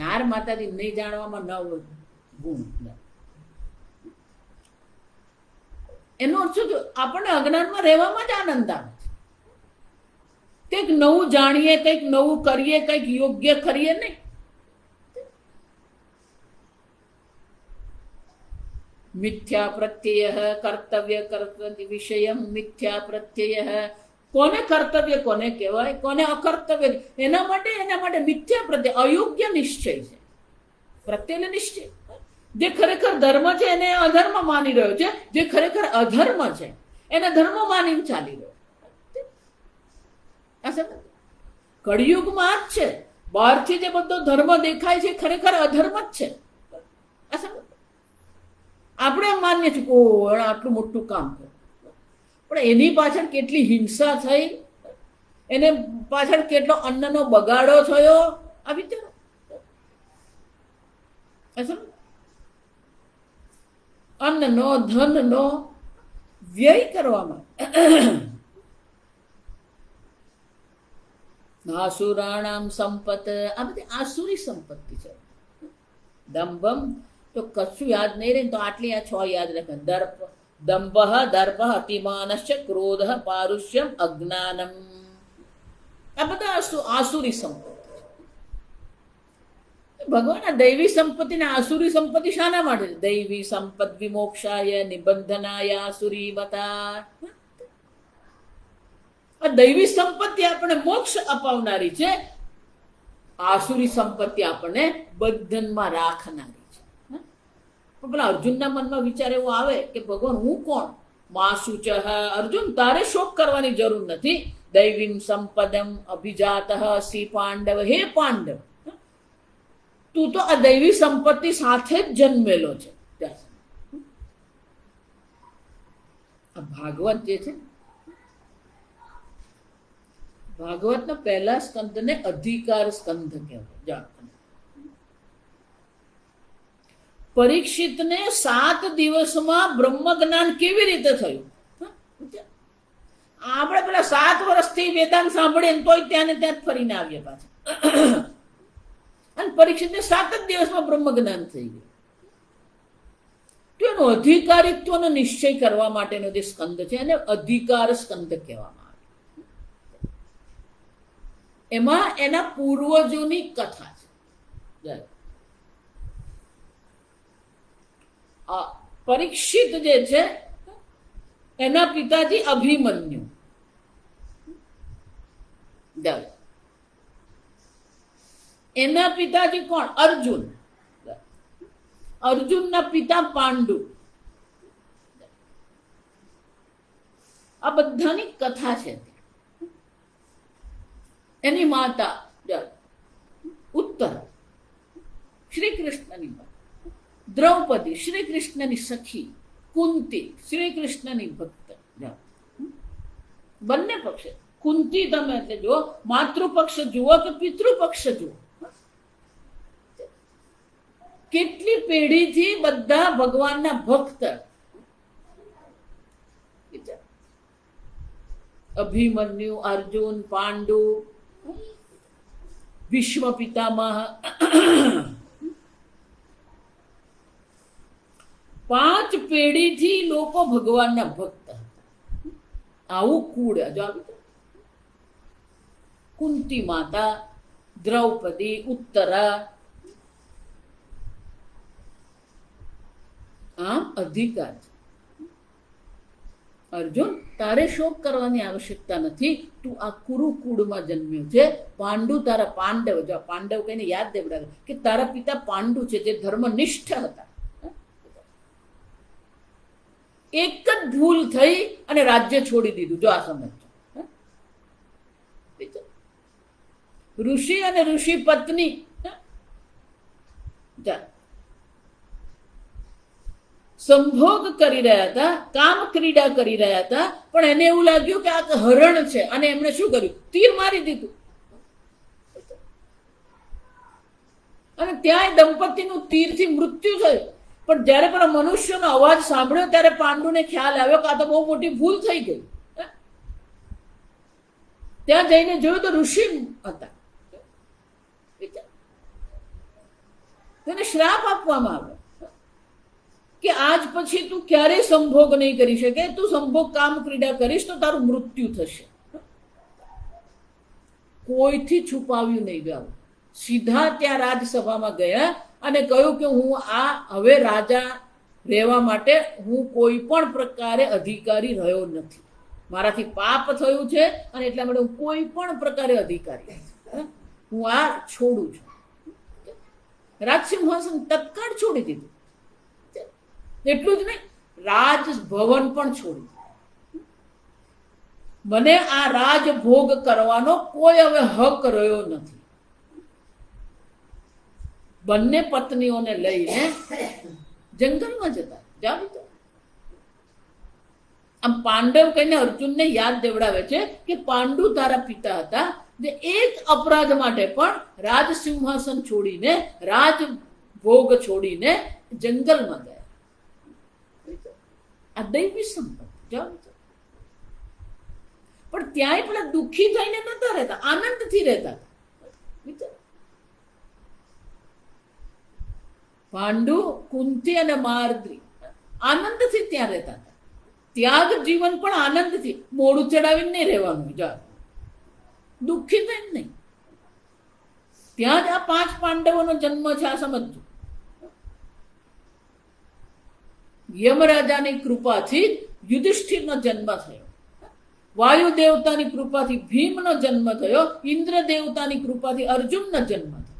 નાર માતાજી નહીં જાણવામાં ન ગુણ. એનો અર્થ શું? આપણને અજ્ઞાનમાં રહેવામાં જ આનંદ આવે છે. કંઈક નવું જાણીએ, કંઈક નવું કરીએ, કંઈક યોગ્ય કરીએ નહીં. મિથ્યા પ્રત્યય કર્તવ્ય કર્તવ્ય વિષય મિથ્યા પ્રત્યય. કોને કર્તવ્ય કોને કહેવાય, કોને અકર્તવ્ય, એના માટે મિથ્યા પ્રત્યય, અયોગ્ય નિશ્ચય છે. પ્રત્યય નિશ્ચય. જે ખરેખર ધર્મ છે એને અધર્મ માની રહ્યો છે, જે ખરેખર અધર્મ છે એને ધર્મ માનીને ચાલી રહ્યો. કળિયુગમાં જ છે. બહારથી જે બધો ધર્મ દેખાય છે ખરેખર અધર્મ જ છે. આપણે એમ માનીએ છીએ કે આટલું મોટું કામ કર્યું, પણ એની પાછળ કેટલી હિંસા થઈ, એને પાછળ કેટલો અન્નનો બગાડો થયો, આ વિચારો. અન્નનો ધનનો વ્યય કરવામાં. આસુરાણામ સંપત, આ બધી આસુરી સંપત્તિ છે. દંભમ તો કશું યાદ નહીં રહે તો આટલી આ 6 યાદ રાખે. દર્પ, દંભ, દર્પ, અતિમાનશ્ચ, ક્રોધ, પારુષ્યમ, અજ્ઞાનમ, આ બધા આસુરી સંપત્તિ. ભગવાન આ દૈવી સંપત્તિ ને આસુરી સંપત્તિ શાના માટે છે? દૈવી સંપદ વિમોક્ષાય નિબંધનાય આસુરી બતા. આ દૈવી સંપત્તિ આપણને મોક્ષ અપાવનારી છે, આસુરી સંપત્તિ આપણને બંધનમાં રાખનારી છે. પેલા અર્જુનના મનમાં વિચાર એવો આવે કે ભગવાન હું કોણ? માસુચ, અર્જુન તારે શોક કરવાની જરૂર નથી. દૈવીમ સંપદમ અભિજાત સી પાંડવ, હે પાંડવ તું તો આ દૈવી સંપત્તિ સાથે જ જન્મેલો છે. આ ભાગવત જે છે, ભાગવતના પહેલા સ્કંદને અધિકાર સ્કંદ કહેવાય. પરીક્ષિતને 7 દિવસમાં બ્રહ્મ જ્ઞાન કેવી રીતે થયું? આપણે પેલા 7 વર્ષથી વેદાંત સાંભળીએ તોય ત્યાં ને ત્યાં ફરીને આવીએ પાછા. અને પરીક્ષિતને 7 જ દિવસમાં બ્રહ્મ જ્ઞાન થઈ ગયું. તો એનો અધિકારિત્વનો નિશ્ચય કરવા માટેનો જે સ્કંદ છે એને અધિકાર સ્કંદ કહેવામાં આવે. એમાં એના પૂર્વજોની કથા છે. પરીક્ષિત જે છે એના પિતાજી અભિમન્યુ, એના પિતાજી કોણ? અર્જુન. અર્જુનના પિતા પાંડુ. આ બધાની કથા છે. એની માતા ઉત્તર, શ્રી કૃષ્ણની માતા. દ્રૌપદી, શ્રી કૃષ્ણની સખી. કુંતી, શ્રી કૃષ્ણની ભક્ત. બંને પક્ષે. કુંતી તમે એટલે જુઓ, માતૃપક્ષ જુઓ કે પિતૃપક્ષ જુઓ, કેટલી પેઢીથી બધા ભગવાનના ભક્ત. અભિમન્યુ, અર્જુન, પાંડુ, ભીષ્મ પિતામહ, 5 પેઢીથી લોકો ભગવાનના ભક્ત. આવું કુળ. કુંતી માતા, દ્રૌપદી, ઉત્તરા. આમ અધિકાર. અર્જુન તારે શોક કરવાની આવશ્યકતા નથી. તું આ કુરુકુળમાં જન્મ્યો છે. પાંડુ તારા પાંડવ, જો પાંડવ કહીને યાદ દેવડાવે કે તારા પિતા પાંડુ છે જે ધર્મનિષ્ઠ હતા. એક જ ભૂલ થઈ અને રાજ્ય છોડી દીધું. જો આ સમજો. ઋષિ અને ઋષિ પત્ની સંભોગ કરી રહ્યા હતા, કામ ક્રીડા કરી રહ્યા હતા, પણ એને એવું લાગ્યું કે આ હરણ છે અને એમણે શું કર્યું? તીર મારી દીધું. અને ત્યાં દંપતીનું તીરથી મૃત્યુ થયું. પણ જયારે પેલા મનુષ્યનો અવાજ સાંભળ્યો ત્યારે પાંડુને ખ્યાલ આવ્યો કે આ તો બહુ મોટી ભૂલ થઈ ગઈ. ત્યાં જઈને જોયું તો ઋષિ હતા. તેને શ્રાપ આપવામાં આવ્યો કે આજ પછી તું ક્યારેય સંભોગ નહીં કરી શકે. તું સંભોગ કામ ક્રીડા કરીશ તો તારું મૃત્યુ થશે. કોઈથી છુપાવ્યું નહીં ગયું. સીધા ત્યાં રાજસભામાં ગયા અને કહ્યું કે હું આ હવે રાજા રહેવા માટે હું કોઈ પણ પ્રકારે અધિકારી રહ્યો નથી. મારાથી પાપ થયું છે અને એટલા માટે હું કોઈ પણ પ્રકારે અધિકારી હું આ છોડું છું. રાજસિંહાસન તત્કાળ છોડી દીધું. એટલું જ નહીં, રાજભવન પણ છોડી. મને આ રાજભોગ કરવાનો કોઈ હવે હક રહ્યો નથી. બંને પત્નીઓને લઈને જંગલમાં જતા. જાવ તો આમ પાંડવ કહીને અર્જુનને યાદ દેવડાવે છે કે પાંડુ તારા પિતા હતા જે એક અપરાધ માટે પણ રાજસિંહાસન છોડીને રાજ ભોગ છોડીને જંગલમાં ગયા. આ દૈવી સંપત્તિ. પણ ત્યાંય પેલા દુઃખી થઈને નતા રહેતા, આનંદથી રહેતા હતા. પાંડુ, કુંતી અને માર્દ્રી આનંદથી ત્યાં રહેતા હતા. ત્યાગ જીવન પણ આનંદથી, મોડું ચડાવીને નહીં રહેવાનું, દુઃખી થઈને નહીં. ત્યાં જ આ 5 પાંડવોનો જન્મ છે. આ સમજજો. યમરાજાની કૃપાથી યુધિષ્ઠિરનો જન્મ થયો, વાયુ દેવતાની કૃપાથી ભીમનો જન્મ થયો, ઇન્દ્ર દેવતાની કૃપાથી અર્જુનનો જન્મ થયો,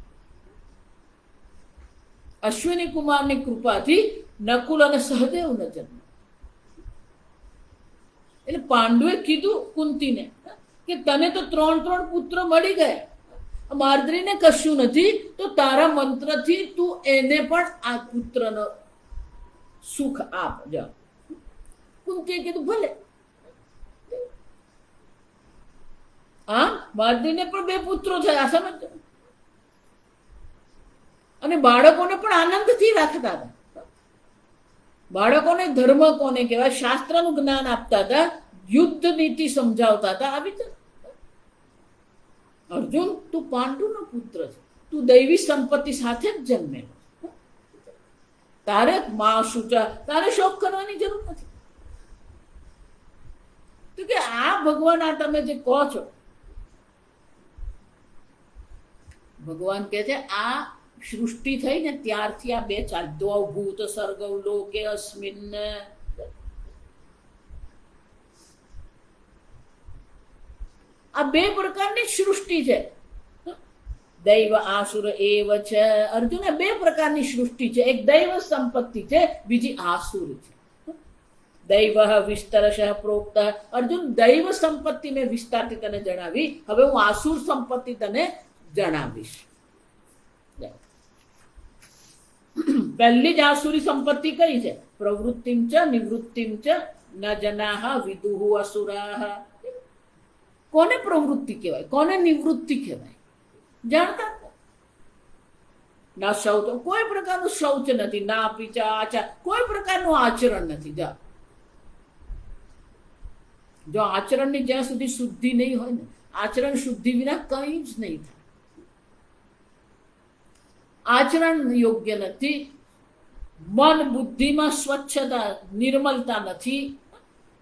અશ્વિની કુમારની કૃપાથી નકુલ અને સહદેવનો જન્મ. એટલે પાંડુએ કીધું કુંતીને કે તને તો 3 પુત્ર મળી ગયા, માર્દ્રીને કશું નથી, તો તારા મંત્રથી તું એને પણ આ પુત્રનો સુખ આપ. જા. કુંતીએ કીધું ભલે. માર્દ્રીને પણ 2 પુત્રો થયા, સમજો. અને બાળકોને પણ આનંદથી રાખતા હતા. બાળકોને ધર્મ કોને કહેવાય, શાસ્ત્રનું જ્ઞાન આપતા હતા, યુદ્ધ નીતિ સમજાવતા હતા. આવી રીતે અર્જુન, તું પાંડુનો પુત્ર છે, તું દૈવી સંપત્તિ સાથે જ જન્મેલો, તારે માં સૂચા, તારે શોક કરવાની જરૂર નથી. તો કે આ ભગવાન, આ તમે જે કહો છો, ભગવાન કહે છે આ સૃષ્ટિ થઈ ને ત્યારથી આ 2 ચાર ભૂત સર્ગવ લોકે અસ્મિન, આ 2 પ્રકારની સૃષ્ટિ છે. દૈવ આસુર એવ છે. અર્જુન, 2 પ્રકારની સૃષ્ટિ છે. એક દૈવ સંપત્તિ છે, બીજી આસુર છે. દૈવ વિસ્તરશ પ્રોક્ત. અર્જુન, દૈવ સંપત્તિ મેં વિસ્તારથી તને જણાવી, હવે હું આસુર સંપત્તિ તને જણાવીશ. પહેલી જ આસુરી સંપત્તિ કઈ છે? પ્રવૃત્તિમ ચ નિવૃત્તિમ ચ ન જનાહ વિદુહુ અસુરાહ. કોને પ્રવૃત્તિ કહેવાય, કોને નિવૃત્તિ કહેવાય જાણતા? ના શૌચ, કોઈ પ્રકારનું શૌચ નથી, ના પીચા આચાર, કોઈ પ્રકારનું આચરણ નથી. જો આચરણની જ્યાં સુધી શુદ્ધિ નહીં હોય ને, આચરણ શુદ્ધિ વિના કંઈ જ નહીં થાય. આચરણ યોગ્ય નથી, મન બુદ્ધિમાં સ્વચ્છતા નિર્મલતા નથી.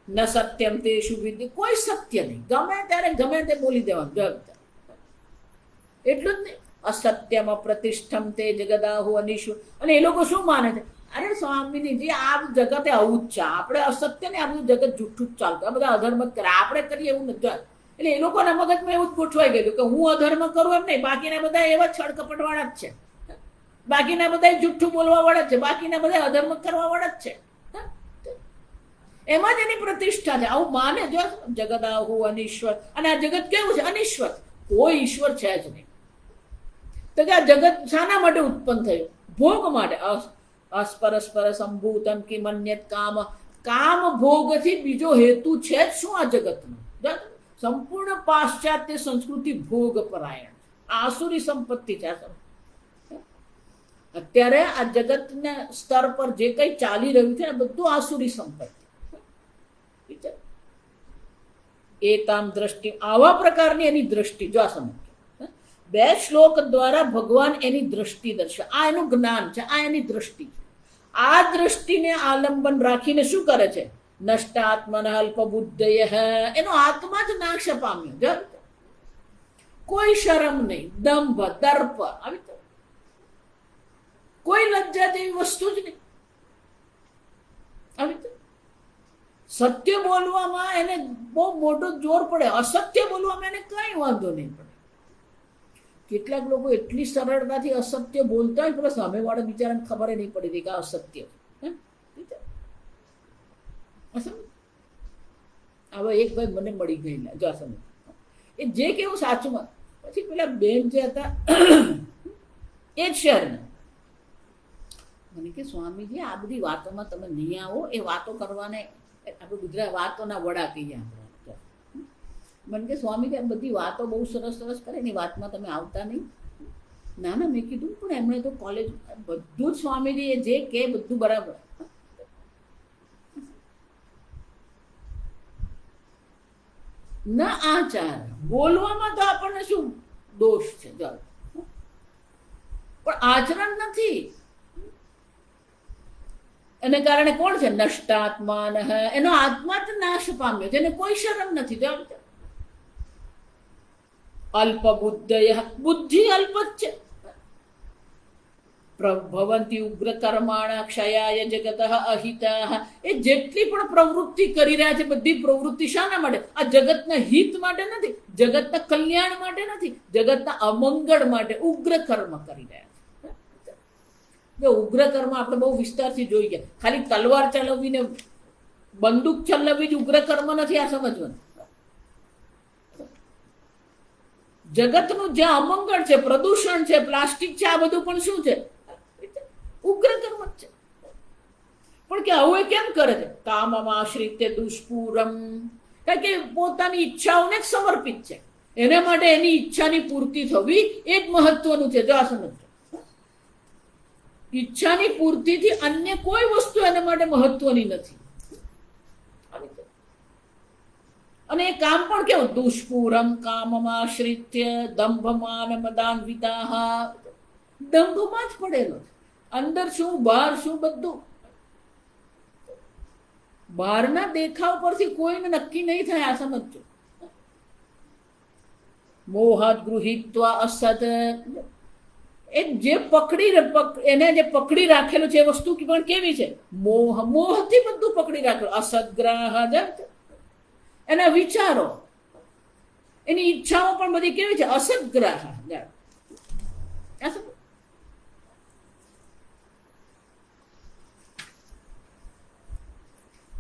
ન સત્યમ તેષુ વિદ્ય, કોઈ સત્ય નહીં, ગમે ત્યારે ગમે તે બોલી દેવાનું. એટલું જ નહીં, અસત્યમ પ્રતિષ્ઠમ તે જગદાહુ અનિશુ. અને એ લોકો શું માને છે? અરે સ્વામીજી, આ જગતે આવું જ છે, આપણે અસત્ય ને આ બધું જગત જૂઠું જ ચાલતું, આ બધા અધર્મ કરે, આપણે કરીએ એવું નથી. એટલે એ લોકોના મગજમાં એવું જ ગોઠવાઈ ગયેલું કે હું અધર્મ કરું એમ નહીં, બાકીના બધા એવા છળકપટ વાળા જ છે, બાકીના બધા જુઠ્ઠું બોલવા વાળા છે, બાકીના બધા અધર્મ કરવા વાળા જ છે. એમાં જ એની પ્રતિષ્ઠા છે. આવું માને જો જગદાહુ અનિશ્વર. અને આ જગત કેવું છે? અનિશ્વર. કોઈ ઈશ્વર છે જ નહીં. તો કે આ જગત શાના માટે ઉત્પન્ન થયું? ભોગ માટે. અસ્પરસ્પર સંભૂતમ કિમન્યત કામ. કામ ભોગથી બીજો હેતુ છે જ શું આ જગતનો? સંપૂર્ણ પાશ્ચાત્ય સંસ્કૃતિ ભોગ પરાયણ, આસુરી સંપત્તિ છે. અત્યારે આ જગતના સ્તર પર જે કંઈ ચાલી રહ્યું છે બધું આસુરી સંપત્તિ. એતામ દ્રષ્ટિ, આવા પ્રકારની એની દ્રષ્ટિ. જો આ સમજો, 2 શ્લોક દ્વારા ભગવાન એની દ્રષ્ટિ દર્શાવે. આ એનું જ્ઞાન છે, આ એની દ્રષ્ટિ છે. આ દ્રષ્ટિને આલંબન રાખીને શું કરે છે? નષ્ટાત્મન અલ્પ બુદ્ધય, એનો આત્મા જ નાશ પામ્યો. કોઈ શરમ નહીં, દંભ દર્પ, આવી કોઈ લજ્જા જેવી વસ્તુ જ નહીં. આવી સત્ય બોલવામાં એને બહુ મોટું જોર પડે, અસત્ય બોલવામાં એને કઈ વાંધો નહીં પડે. કેટલાક લોકો એટલી સરળતાથી અસત્ય બોલતા હોય, પણ સામેવાળા બિચારાને ખબર નહીં પડી કે આ અસત્ય. હવે એક ભાઈ મને મળી ગયેલા, જો સમજ, એ જે કેવું સાચું. પછી પેલા બેન જે હતા એ જ શહેરના, મને કે સ્વામીજી આ બધી વાતોમાં તમે નહીં આવો, એ વાતો કરવાને આપણે ગુજરાત વાતોના વડા કહીએ આપણે. મને કે સ્વામીજી આ બધી વાતો બહુ સરસ સરસ કરે, એની વાતમાં તમે આવતા નહીં. ના ના, મેં કીધું પણ એમણે તો કોલેજ બધું જ સ્વામીજી જે કે બધું બરાબર. ના આચાર બોલવામાં તો આપણને શું દોષ છે, પણ આચરણ નથી. એને કારણે કોણ છે? નષ્ટાત્માન, એનો આત્મા જ નાશ પામ્યો છે, એને કોઈ શરમ નથી. અલ્પ બુદ્ધય, બુદ્ધિ અલ્પ જ છે. ભવંતી ઉગ્ર કર્માણા ક્ષયાય જગત અહિતા. એ જેટલી પણ પ્રવૃત્તિ કરી રહ્યા છે બધી પ્રવૃત્તિ શાના માટે? આ જગતના હિત માટે નથી, જગતના કલ્યાણ માટે નથી, જગતના અમંગળ માટે ઉગ્ર કર્મ કરી રહ્યા છે. ઉગ્ર કર્મ આપણે બહુ વિસ્તારથી જોઈ ગયા. ખાલી તલવાર ચલાવીને બંદૂક ચલાવવી જ ઉગ્ર કર્મ નથી, આ સમજવાનું. જગતનું જ્યાં અમંગળ છે, પ્રદૂષણ છે, પ્લાસ્ટિક છે, આ બધું પણ શું છે? ઉગ્ર કર્મ છે. પણ કે આવું કેમ કરે છે? કામમાં આશ્રિત દુષ્પૂરમ, કારણ કે પોતાની ઈચ્છાઓને જ સમર્પિત છે. એના માટે એની ઈચ્છાની પૂર્તિ થવી એ જ મહત્વનું છે. જો આ સમજો, ઈચ્છાની પૂર્તિથી અન્ય કોઈ વસ્તુ એના માટે મહત્વની નથી. અને એ કામ પણ કેવું? દુષ્પૂરમ કામમાં આશ્રિત્ય દંભમાન મદાન્વિતા. દંભમાં જ પડેલો છે. અંદર શું બહાર શું બધું. બહારના દેખાવ પરથી કોઈને નક્કી નહીં થાય, આ સમજો. મોહાત ગૃહિત્વા અસત, એ જે એને જે પકડી રાખેલું છે એ વસ્તુ પણ કેવી છે? મોહથી બધું પકડી રાખેલું. અસદગ્રાહ, એના વિચારો, એની ઈચ્છાઓ પણ બધી કેવી છે? અસદગ્રાહ.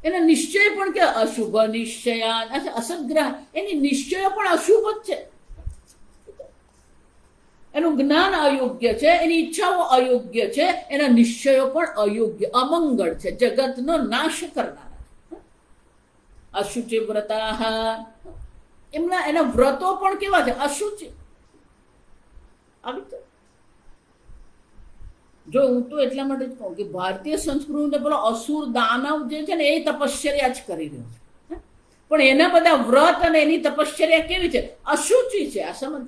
એના નિશ્ચય પણ કે અશુભ નિશ્ચયાન. અસદગ્રાહ, એની નિશ્ચયો પણ અશુભ જ છે. એનું જ્ઞાન અયોગ્ય છે, એની ઈચ્છાઓ અયોગ્ય છે, એના નિશ્ચયો પણ અયોગ્ય, અમંગળ છે, જગતનો નાશ કરનારા. અશુચિ વ્રતા, એના વ્રતો પણ કેવા છે? અશુચિ. જો હું તો એટલા માટે જ કહું કે ભારતીય સંસ્કૃતિ પેલો અસુર દાનવ જે છે ને એ તપશ્ચર્યા જ કરી રહ્યો છે, પણ એના બધા વ્રત અને એની તપશ્ચર્યા કેવી છે? અશુચિ છે. આ સમજ,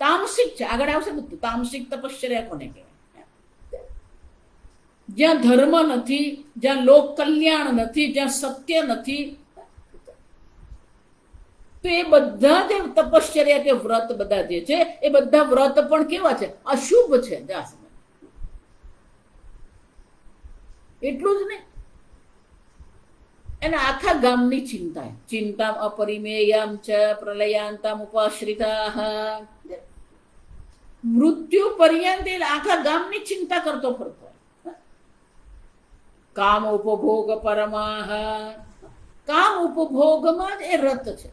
તામસિક છે. આગળ આવશે બધું. તામસિક તપશ્ચર્યા કોને કહેવાય? જ્યાં ધર્મ નથી, જ્યાં લોક કલ્યાણ નથી, જ્યાં સત્ય નથી, તો એ બધા જે તપશ્ચર્યા કે વ્રત બધા જે છે એ બધા વ્રત પણ કેવા છે? અશુભ છે. એટલું જ નહીં, એના આખા ગામની ચિંતા. ચિંતા અપરિમેયમ ચ પ્રલયાંતમ ઉપાશ્રિતા. મૃત્યુ પર્યંત આખા ગામની ચિંતા કરતો ફરતો. કામ ઉપભોગ પરમાહ, કામ ઉપભોગમાં જ એ રત છે.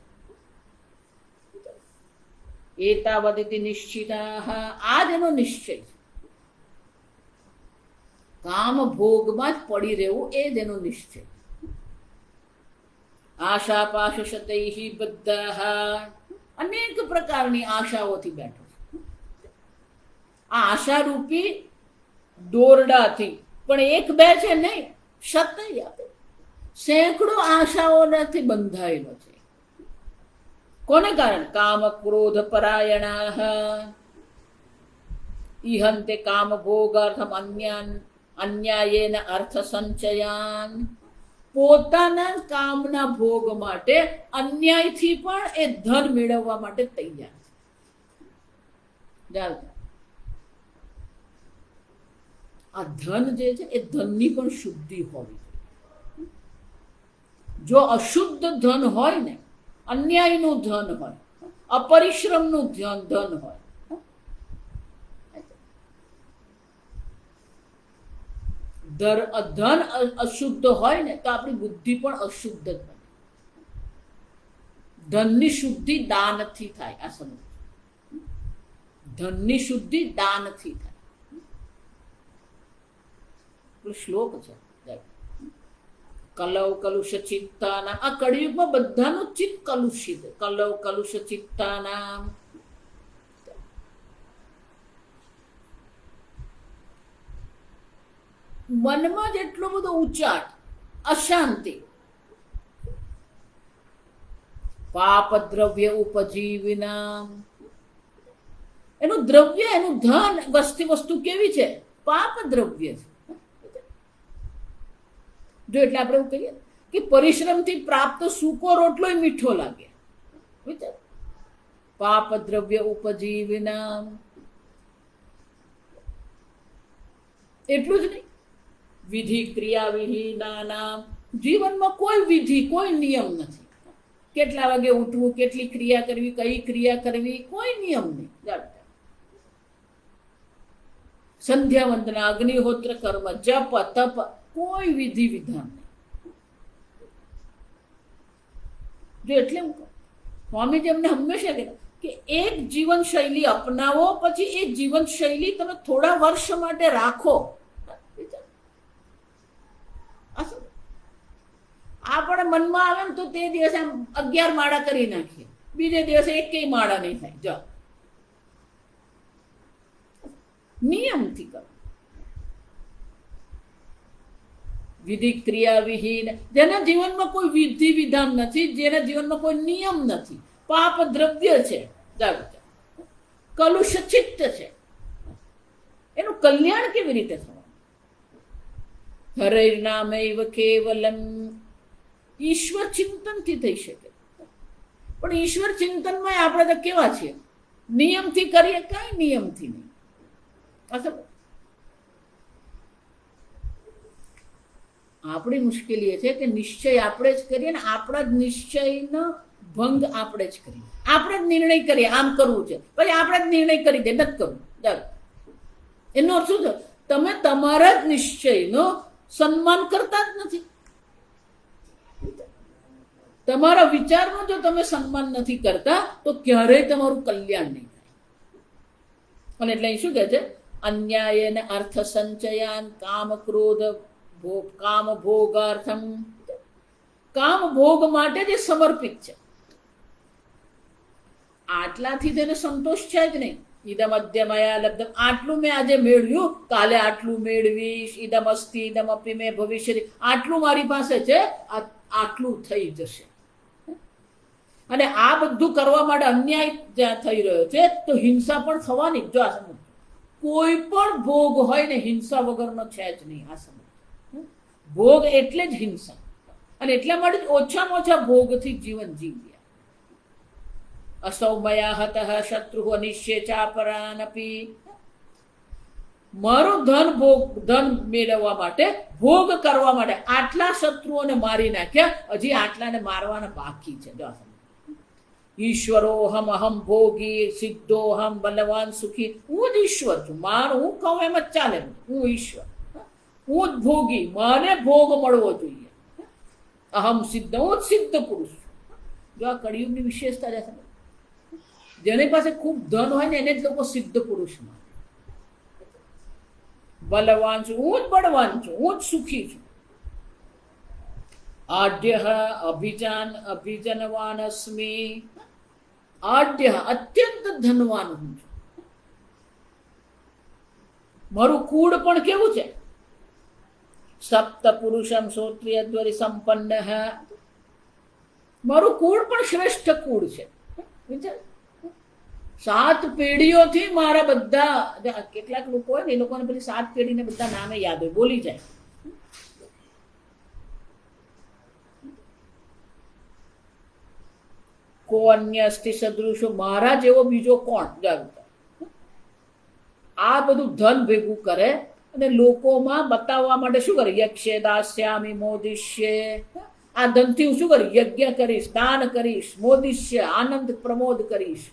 એતાવદિતિ નિશ્ચિતાઃ, આ જ એનો નિશ્ચય છે. કામ ભોગમાં જ પડી રહેવું એ જ એનો નિશ્ચય. આશા પાશશતૈહિ બદ્ધાઃ, અનેક પ્રકારની આશાઓથી બેઠો છે. આ આશારૂપી દોરડાથી, પણ એક બે છે નહીં, શતય સેંકડો આશાઓનાથી બંધાયેલો છે. કોને કારણે? કામ ક્રોધ પરાયણાઃ ઇહંતે કામ ભોગાર્થમ અન્યાયેન અર્થ સંચયાન. પોતાના કામના ભોગ માટે અન્યાયથી પણ એ ધન મેળવવા માટે તૈયાર છે. આ ધન જે છે એ ધનની પણ શુદ્ધિ હોવી જોઈએ. જો અશુદ્ધ ધન હોય ને, અન્યાયનું ધન હોય, અપરિશ્રમનું ધન હોય, ધન અશુદ્ધ હોય ને તો આપણી બુદ્ધિ પણ અશુદ્ધ જ બને. ધનની શુદ્ધિ દાનથી થાય. આ સમજ, ધનની શુદ્ધિ દાનથી થાય. શ્લોક છે કલૌ કલુષ ચિત્તાનામ. આ કળિયુગમાં બધાનું ચિત્ત કલુષિત. કલૌ કલુષ ચિત્તાનામ, મનમાં જ એટલો બધો ઉચાટ, અશાંતિ. પાપ દ્રવ્ય ઉપજીવિના, એનું દ્રવ્ય, એનું ધન, વસ્તુ કેવી છે? પાપ દ્રવ્ય છે. જો એટલે આપણે એવું કહીએ કે પરિશ્રમથી પ્રાપ્ત સૂકો રોટલો મીઠો લાગે. વિચાર, પાપ દ્રવ્ય ઉપજીવિના. એટલું જ નહીં, વિધિ ક્રિયા વિહીના, જીવનમાં કોઈ વિધિ, કોઈ નિયમ નથી. કેટલા વાગે ઉઠવું, કેટલી ક્રિયા કરવી, કઈ ક્રિયા કરવી, કોઈ નિયમ નહીં. સંધ્યા વંદના, અગ્નિહોત્ર કર્મ, જપ તપ, કોઈ વિધિ વિધાન નહીં. જો એટલે સ્વામીજી અમને હંમેશા કહે કે એક જીવન શૈલી અપનાવો, પછી એ જીવન શૈલી તમે થોડા વર્ષ માટે રાખો. આપણે મનમાં આવે ને તો તે દિવસે 11 માળા કરી નાખીએ, બીજે દિવસે એકેય માળા નહીં થાય. જો નિયમથી કરો. વિધિ ક્રિયા વિહીન, જેના જીવનમાં કોઈ વિધિ વિધાન નથી, જેના જીવનમાં કોઈ નિયમ નથી, પાપ દ્રવ્ય છે, કલુષ ચિત્ત છે, એનું કલ્યાણ કેવી રીતે થવાનું? હરૈર્નામૈવ કેવલમ, ઈશ્વર ચિંતનથી થઈ શકે. પણ ઈશ્વર ચિંતનમાં આપણે તો કેવા છીએ? નિયમથી કરીએ, કઈ નિયમથી નહીં. આપણી મુશ્કેલી એ છે કે નિશ્ચય આપણે જ કરીએ ને આપણા જ નિશ્ચયનો ભંગ આપણે જ કરીએ. આપણે જ નિર્ણય કરીએ આમ કરવું છે, પછી આપણે જ નિર્ણય કરી દે નથી કરવું. એનો અર્થ શું છે? તમે તમારા જ નિશ્ચયનો સન્માન કરતા જ નથી. તમારા વિચારનો જો તમે સન્માન નથી કરતા તો ક્યારેય તમારું કલ્યાણ નહીં થાય. અને એટલે અહીં શું કહે છે? અન્યાયન અર્થ સંચયાન કામ ક્રોધ કામ ભોગાર્થમ, કામ ભોગ માટે જે સમર્પિત છે, આટલાથી તેને સંતોષ છે જ નહીં. ઇદમ અદ્યમયા લબ્ધમ, આટલું મેં આજે મેળવ્યું, કાલે આટલું મેળવીશ. ઇદમ અસ્તિ ઇદમ અપી મેં ભવિષ્ય, આટલું મારી પાસે છે, આટલું થઈ જશે. અને આ બધું કરવા માટે અન્યાય જ્યાં થઈ રહ્યો છે તો હિંસા પણ થવાની. જો આ સમજ, કોઈ પણ ભોગ હોય ને હિંસા વગરનો છે જ નહીં. આ સમજ, ભોગ એટલે જ હિંસા. અને એટલા માટે જ ઓછામાં ઓછા ભોગથી જીવન જીવ્યા. અસૌમયા હતઃ શત્રુ અનિશ્ય ચાપરાનપી, મારું ધન મેળવવા માટે, ભોગ કરવા માટે આટલા શત્રુઓને મારી નાખ્યા, હજી આટલાને મારવાના બાકી છે. ઈશ્વરોહમ અહમ ભોગી સિદ્ધોહમ બલવાન સુખી, હું જ ઈશ્વર છું. મારું હું કહું એમ જ ચાલે. હું ઈશ્વર, હું જ ભોગી, મને ભોગ મળવો જોઈએ. અહમ સિદ્ધ, હું જ સિદ્ધ પુરુષ છું. જો આ કળિયુગની વિશેષતા છે. જેની પાસે ખૂબ ધન હોય ને એને જ લોકો સિદ્ધ પુરુષ માને. બલવાન છું, હું જ બળવાન છું, હું જ સુખી છું. આઢ્ય અભિજનવાન અસ્મિ, આઢ્ય અત્યંત ધનવાન હું છું. મારું કુળ પણ કેવું છે? સપ્ત પુરુષમ શ્રોત્રિય દ્વરી સંપન્ન, મારું કુળ પણ શ્રેષ્ઠ કુળ છે. 7 પેઢીઓથી મારા બધા, કેટલાક લોકો હોય ને એ લોકોને પેલી 7 પેઢીને બધા નામે યાદ હોય, બોલી જાય. કો અન્ય અસ્તિ સદૃશો, મારા જેવો બીજો કોણ? આ બધું ધન ભેગું કરે અને લોકોમાં બતાવવા માટે શું કરે? યક્ષે દાસ્યામી મોદિષ્ય, આ ધનથી હું શું કરીશ? યજ્ઞ કરીશ, દાન કરીશ, મોદિષ્ય આનંદ પ્રમોદ કરીશ.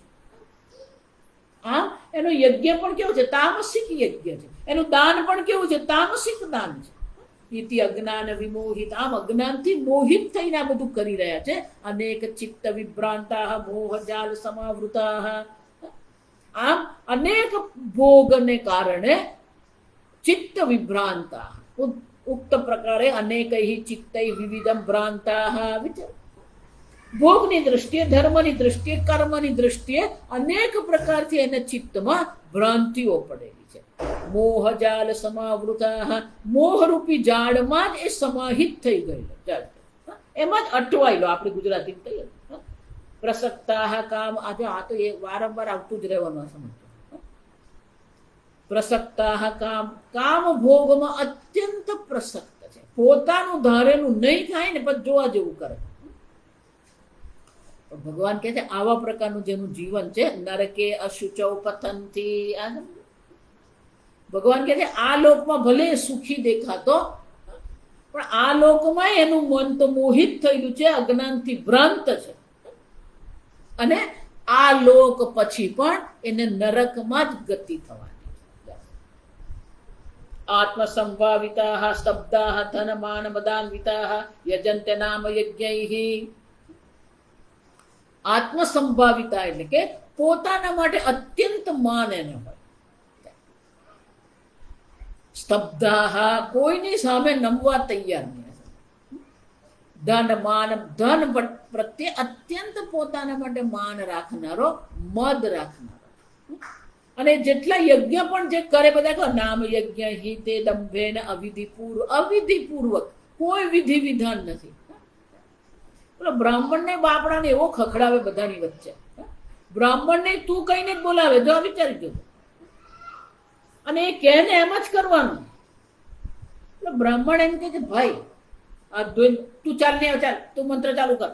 હા, એનો યજ્ઞ પણ કેવું છે? તામસિક યજ્ઞ છે. એનું દાન પણ કેવું છે? તામસિક દાન છે. ઇતિ અજ્ઞાન વિમોહિત, આમ અજ્ઞાનથી મોહિત થઈને આ બધું કરી રહ્યા છે. અનેક ચિત્ત વિભ્રાંતા મોહજાલ સમાવૃતા, આમ અનેક ભોગને કારણે ચિત્ત વિભ્રાંતા, ઉક્ત પ્રકારે અનેકૈ ચિત્તૈ વિવિધમ ભ્રાંતા. ભોગની દ્રષ્ટિએ, ધર્મની દ્રષ્ટિએ, કર્મની દ્રષ્ટિએ અનેક પ્રકારથી એના ચિત્તમાં ભ્રાંતિઓ પડેલી છે. છે. મોહજાલ સમાવૃતા, મોહરૂપી જાળમાં જ એ સમાહિત થઈ ગયેલો, એમાં જ અટવાયેલો. આપણે ગુજરાતી કહીએ પ્રસક્તા કામ. આજે આ તો એ વારંવાર આવતું જ રહેવાનું. સમજો પ્રસક્તા કામ, કામ ભોગમાં અત્યંત પ્રસક્ત છે. પોતાનું ધારેલું નહીં થાય ને પણ જોવા જેવું કરે. ભગવાન કહે છે આવા પ્રકારનું જેનું જીવન છે, નરકે અશુચૌ પતંતી. ભગવાન કહે છે આ લોકમાં ભલે સુખી દેખાતો, પણ આ લોકમાં એનું મન તો મોહિત થયેલું છે, અજ્ઞાનથી ભ્રાંત છે, અને આ લોક પછી પણ એને નરકમાં જ ગતિ થવાની. આત્મસંભાવિતા સ્તબ્ધા ધનમાન મદાન્વિતા યજન્તે નામ યજ્ઞૈઃ. આત્મસંભાવિતા એટલે કે પોતાના માટે અત્યંત માન એને હોય. સ્તબ્ધા, કોઈની સામે નમવા તૈયાર નહીં. ધન માન, ધન પ્રત્યે અત્યંત પોતાના માટે માન રાખનારો, મદ રાખનારો. અને જેટલા યજ્ઞ પણ જે કરે બધા કહો નામ યજ્ઞ હિ તે દંભે ને અવિધિપૂર્વક, કોઈ વિધિ વિધાન નથી. બોલો બ્રાહ્મણ ને બાપડા ને એવો ખખડાવે બધાની વચ્ચે. બ્રાહ્મણ ને તું કઈને જ બોલાવે, જો વિચારી જો. અને એ કહે ને એમ જ કરવાનું. એટલે બ્રાહ્મણ એમ કે ભાઈ આ તું ચાલ ને ચાલ, તું મંત્ર ચાલુ કર.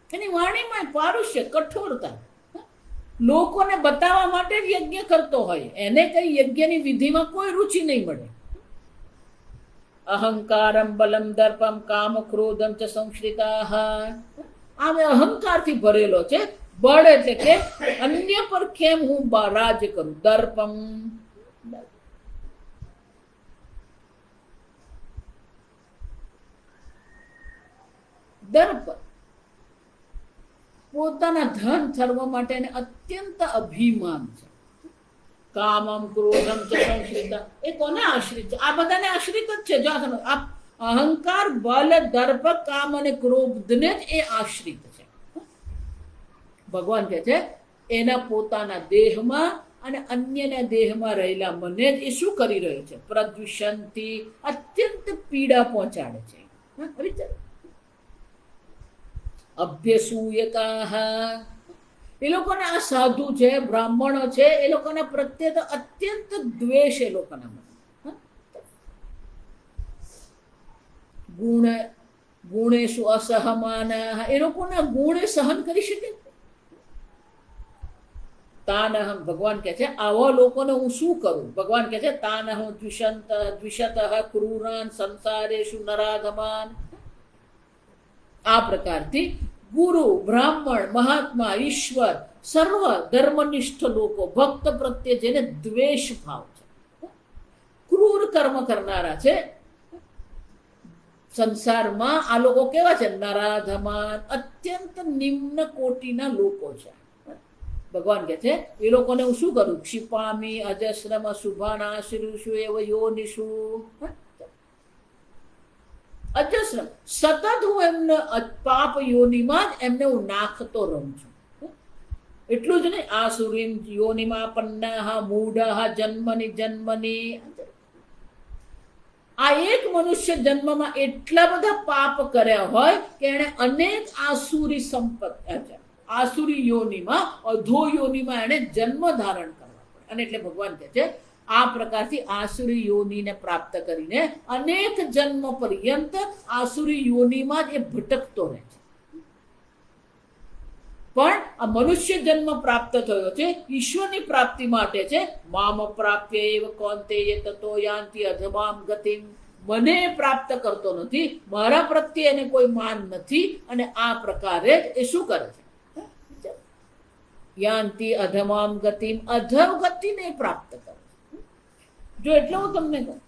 એની વાણીમાં પારુષ્ય, કઠોરતા, લોકોને બતાવવા માટે જ યજ્ઞ કરતો હોય. એને કઈ યજ્ઞની વિધિમાં કોઈ રુચિ નહીં મળે. અહંકારમ બલમ દર્પમ કામ ક્રોધમ ચ સંશ્રિતાઃ. આ અહંકારથી ભરેલો છે. બળ એટલે કે અન્ય પર કેમ હું રાજ કરું. દર્પમ, દર્પ પોતાના ધન થરવા માટે અત્યંત અભિમાન છે. કામમ ક્રોધમ ચ સંશ્રિતા, એ કોને આશ્રિત છે? આ બધાને આશ્રિત જ છે. જો આ અહંકાર, બલ, દર્પ, કામ અને ક્રોધને જ એ આશ્રિત છે. ભગવાન કહે છે એના પોતાના દેહમાં અને અન્યના દેહમાં રહેલા મને જ એ શું કરી રહ્યો છે? પ્રદૂષણથી અત્યંત પીડા પહોંચાડે છે. અભ્યસૂયકાઃ, એ લોકોને આ સાધુ છે, બ્રાહ્મણો છે, એ લોકોના પ્રત્યે તો અત્યંત દ્વેષ એ લોકોના મને. ગુણેશુ અસહમાનાઃ, એ લોકોના ગુણ સહન કરી શકે. તાનહમ, ભગવાન કહે છે આવા લોકોને હું શું કરું? ભગવાન કહે છે તાનહમ દ્વિષતઃ ક્રૂરાન સંસારેષુ નરાધમાન. આ પ્રકારથી ગુરુ, બ્રાહ્મણ, મહાત્મા, ઈશ્વર, સર્વ ધર્મનિષ્ઠ લોકો, ભક્ત પ્રત્યે જેને દ્વેષ ભાવ છે, ક્રૂર કર્મ કરનારા છે, સંસારમાં આ લોકો કેવા છે? નરાધમાન, અત્યંત નિમ્ન કોટીના લોકો છે. ભગવાન કહે છે એ લોકોને હું શું કરું? ક્ષિપામી અજસ્રમ શુભાના શિરુષુ એવ યોનિષુ. અજસ્રમ, સતત હું એમને પાપ યોનિમાં જ એમને હું નાખતો રહું છું. એટલું જ નહીં, આસુરીમ યોનિમાં પન્નાહ મૂઢાહ જન્મની જન્મની. આ એક મનુષ્ય જન્મમાં એટલા બધા પાપ કર્યા હોય કે એને અનેક આસુરી સંપત્તિ, આસુરી યોનિમાં, અધો યોનિમાં એને જન્મ ધારણ કરવા પડે. અને એટલે ભગવાન કહે છે આ પ્રકારથી આસુરી યોનિને પ્રાપ્ત કરીને અનેક જન્મ પર્યંત આસુરી યોનિમાં જ એ ભટકતો રહે છે. પણ આ મનુષ્ય જન્મ પ્રાપ્ત થયો છે ઈશ્વરની પ્રાપ્તિ માટે છે. મામ પ્રાપ્ય એવ કૌંતેય તતો યાન્તિ અધમામ ગતિમ. મને પ્રાપ્ત કરતો નથી, મારા પ્રત્યે એને કોઈ માન નથી, અને આ પ્રકારે જ એ શું કરે છે? યાન્તિ અધમામ ગતિમ, અધમ ગતિને પ્રાપ્ત કરે. જો એટલે હું તમને કહું,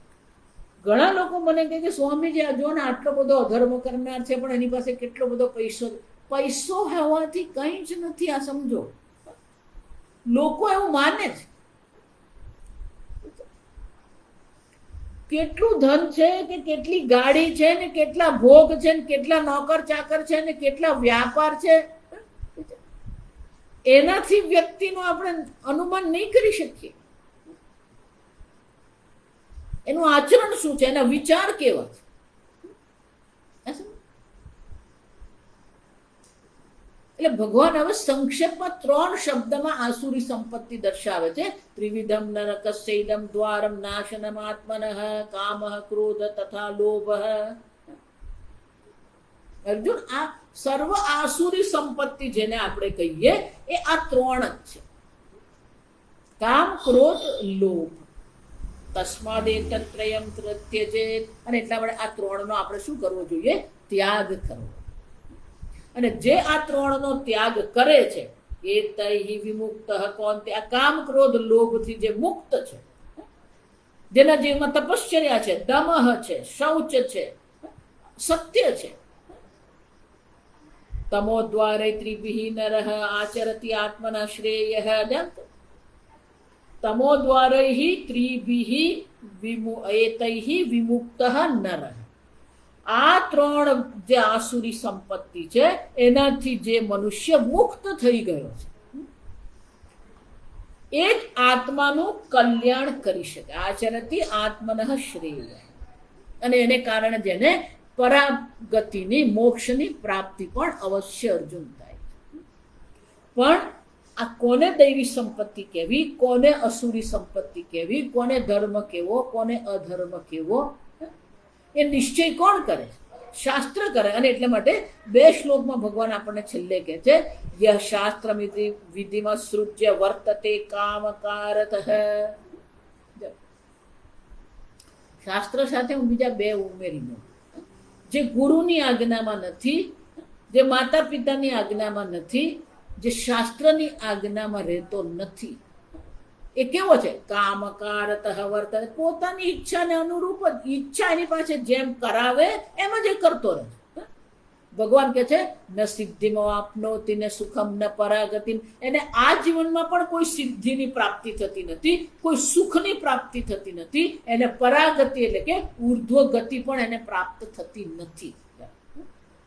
ઘણા લોકો મને કહે કે સ્વામીજી આ જો ને આટલો બધો અધર્મ કરનાર છે પણ એની પાસે કેટલો બધો પૈસો હોવાથી કંઈ જ નથી. આ સમજો, લોકો એવું માને છે. કેટલું ધન છે કે કેટલી ગાડી છે ને કેટલા ભોગ છે ને કેટલા નોકર ચાકર છે ને કેટલા વ્યાપાર છે, એનાથી વ્યક્તિનું આપણે અનુમાન નહીં કરી શકીએ. એનું આચરણ શું છે, એના વિચાર કેવા છે. એટલે ભગવાન હવે સંક્ષેપમાં 3 શબ્દમાં આસુરી સંપત્તિ દર્શાવે છે. ત્રિવિધમ નરકસ્યૈદમ દ્વારમ નાશનમ આત્મનઃ કામઃ ક્રોધ તથા લોભ. અર્જુન, આ સર્વ આસુરી સંપત્તિ જેને આપણે કહીએ એ આ 3 જ છે: કામ, ક્રોધ, લોભ. તસ્માદ એતત્રયમ ત્યજેત. અને એટલા માટે આ 3નો આપણે શું કરવો જોઈએ? ત્યાગ કરવો. અને જે આ 3નો ત્યાગ કરે છે એ તૈહિ વિમુક્ત. કોણ? તે આ કામ, ક્રોધ, લોભથી જે મુક્ત છે, જેના જીવનમાં તપશ્ચર્યા છે, દમઃ છે, શૌચ છે, સત્ય છે. તમો દ્વારે ત્રિભિઃ નરઃ આચરતિ આત્મના શ્રેયઃ. તમો દ્વારૈઃ ત્રિભિઃ એતૈઃ વિમુક્તઃ નરઃ. આ 3 જે આસુરી સંપત્તિ છે એનાથી જે મનુષ્ય મુક્ત થઈ ગયો છે એ જ આત્માનું કલ્યાણ કરી શકે. આચરતિ આત્મનઃ શ્રેય. અને એને કારણે જેને પરાગતિની, મોક્ષની પ્રાપ્તિ પણ અવશ્ય અર્જુન થાય. પણ આ કોને દૈવી સંપત્તિ કહેવી, કોને અસુરી સંપત્તિ કહેવી, કોને ધર્મ કેવો, કોને અધર્મ કેવો, એ નિશ્ચય કોણ કરે? શાસ્ત્ર કરે. અને એટલા માટે 2 શ્લોકમાં ભગવાન આપણને છેલ્લે કહે છે, યહ શાસ્ત્ર વિધિમાં સૃજ્ય વર્તતે કામકારતઃ. શાસ્ત્ર સાથે હું બીજા 2 ઉમેરી દઉં. જે ગુરુની આજ્ઞામાં નથી, જે માતા પિતાની આજ્ઞામાં નથી, જે શાસ્ત્રની આજ્ઞામાં રહેતો નથી, એ કેવો છે? કામકારતઃ વર્તતે. પોતાની ઈચ્છાને અનુરૂપ જ, ઈચ્છા એની પાસે જેમ કરાવે એમ જ એ કરતો રહે. ભગવાન કહે છે, ન સિદ્ધિમાં આપનોતિ ન સુખમ ન પરાગતિ. એને આ જીવનમાં પણ કોઈ સિદ્ધિની પ્રાપ્તિ થતી નથી, કોઈ સુખની પ્રાપ્તિ થતી નથી. એને પરાગતિ એટલે કે ઉર્ધ્વ ગતિ પણ એને પ્રાપ્ત થતી નથી.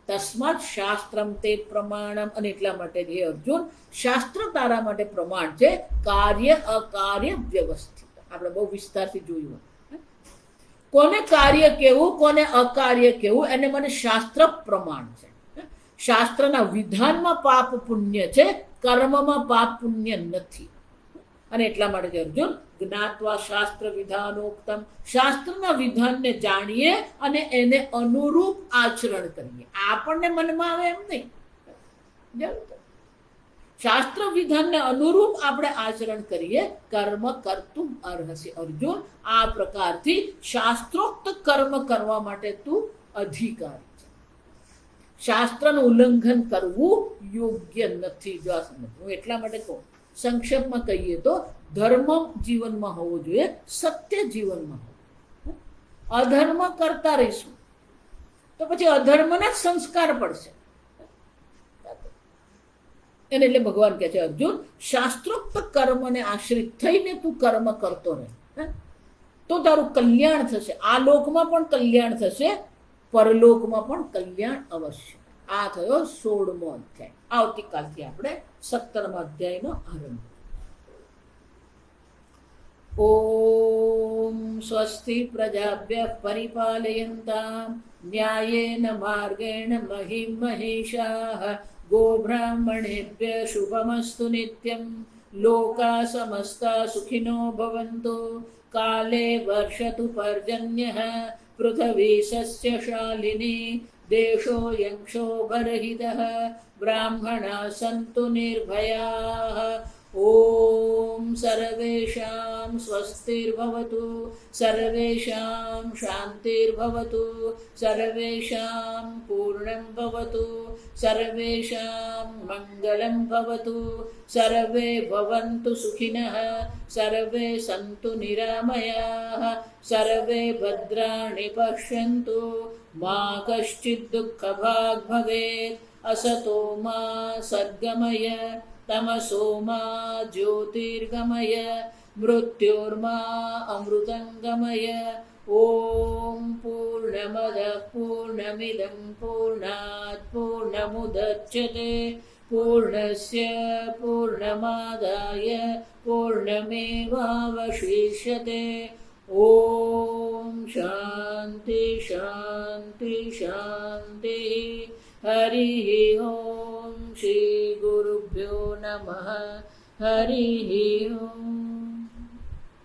તસ્માત શાસ્ત્રમ તે પ્રમાણમ. અને એટલા માટે હે અર્જુન, શાસ્ત્ર તારા માટે પ્રમાણ છે. કાર્ય અકાર્ય વ્યવસ્થિત. આપણે બહુ વિસ્તારથી જોયું. કોને કાર્ય કેવું, કોને અકાર્ય કેવું, એને મને શાસ્ત્ર પ્રમાણ છે. શાસ્ત્રના વિધાનમાં પાપ પુણ્ય છે, કર્મમાં પાપ પુણ્ય નથી. અને એટલા માટે અર્જુન, જ્ઞાત્વા શાસ્ત્ર વિધાનોક્તમ. શાસ્ત્રના વિધાનને જાણીએ અને એને અનુરૂપ આચરણ કરીએ. આપણને મનમાં આવે એમ નહીં. શાસ્ત્ર વિધાનને અનુરૂપ આપણે આચરણ કરીએ. કર્મ કર્તુમ અર્હસि. અર્જુન, આ પ્રકારથી શાસ્ત્રોક્ત કર્મ કરવા માટે તું અધિકારી છે. શાસ્ત્રનું ઉલ્લંઘન કરવું યોગ્ય નથી. જો આ સમજ. હું એટલા માટે કહું, સંક્ષેપમાં કહીએ તો ધર્મ જીવનમાં હોવો જોઈએ, સત્ય જીવનમાં હોવું. અધર્મ કરતા રહીશું તો પછી અધર્મના જ સંસ્કાર પડશે. એને એટલે ભગવાન કહે છે, અર્જુન, શાસ્ત્રોક્ત કર્મને આશ્રિત થઈને તું કર્મ કરતો રહે તો તારું કલ્યાણ થશે. આ લોકમાં પણ કલ્યાણ થશે, પરલોકમાં પણ કલ્યાણ અવશ્ય. આ થયો 16મો અધ્યાય. આવતીકાલથી આપણે 17મા અધ્યાયનો આરંભ. ઓમ સ્વસ્તિ પ્રજાભ્યઃ પરિપાલયન્તામ ન્યાયેન માર્ગેણ મહિં મહિષાઃ ગોબ્રાહ્મણેભ્યઃ શુભમસ્તુ નિત્યં. લોકા સમસ્તા સુખિનો ભવન્તુ. કાલે વર્ષતુ પર્જન્યઃ પૃથ્વી સસ્યશાલિની. દેશોऽયં ક્ષોભરહિતઃ બ્રાહ્મણાः સन्तુ નિર્ભયાः. ઓમ સર્વેષાં સ્વસ્તિર્ભવતુ, સર્વેષાં શાંતિર્ભવતુ, સર્વેષાં પૂર્ણં ભવતુ, સર્વેષાં મંગલં ભવતુ, સર્વે ભવन्तુ સુખિનઃ, સર્વે સन्तુ નિરામયાઃ, સર્વે ભદ્રાણિ પશ્યन्तુ, મા કશ્ચિत् દુઃખભાગ્ ભવેत्. અસતો મા સદ્ગમય, તમસો મા જ્યોતિર્ગમય, મૃત્યોર્મા અમૃતંગમય. ઓમ પૂર્ણમદઃ પૂર્ણમિદં પૂર્ણાત પૂર્ણમુદચ્યતે पूर्णस्य पूर्णमादाय पूर्णमेवावशिष्यते। ॐ शान्ति शान्ति शान्तिः। हरिः ॐ। श्रीगुरुभ्यो नमः। हरिः ॐ।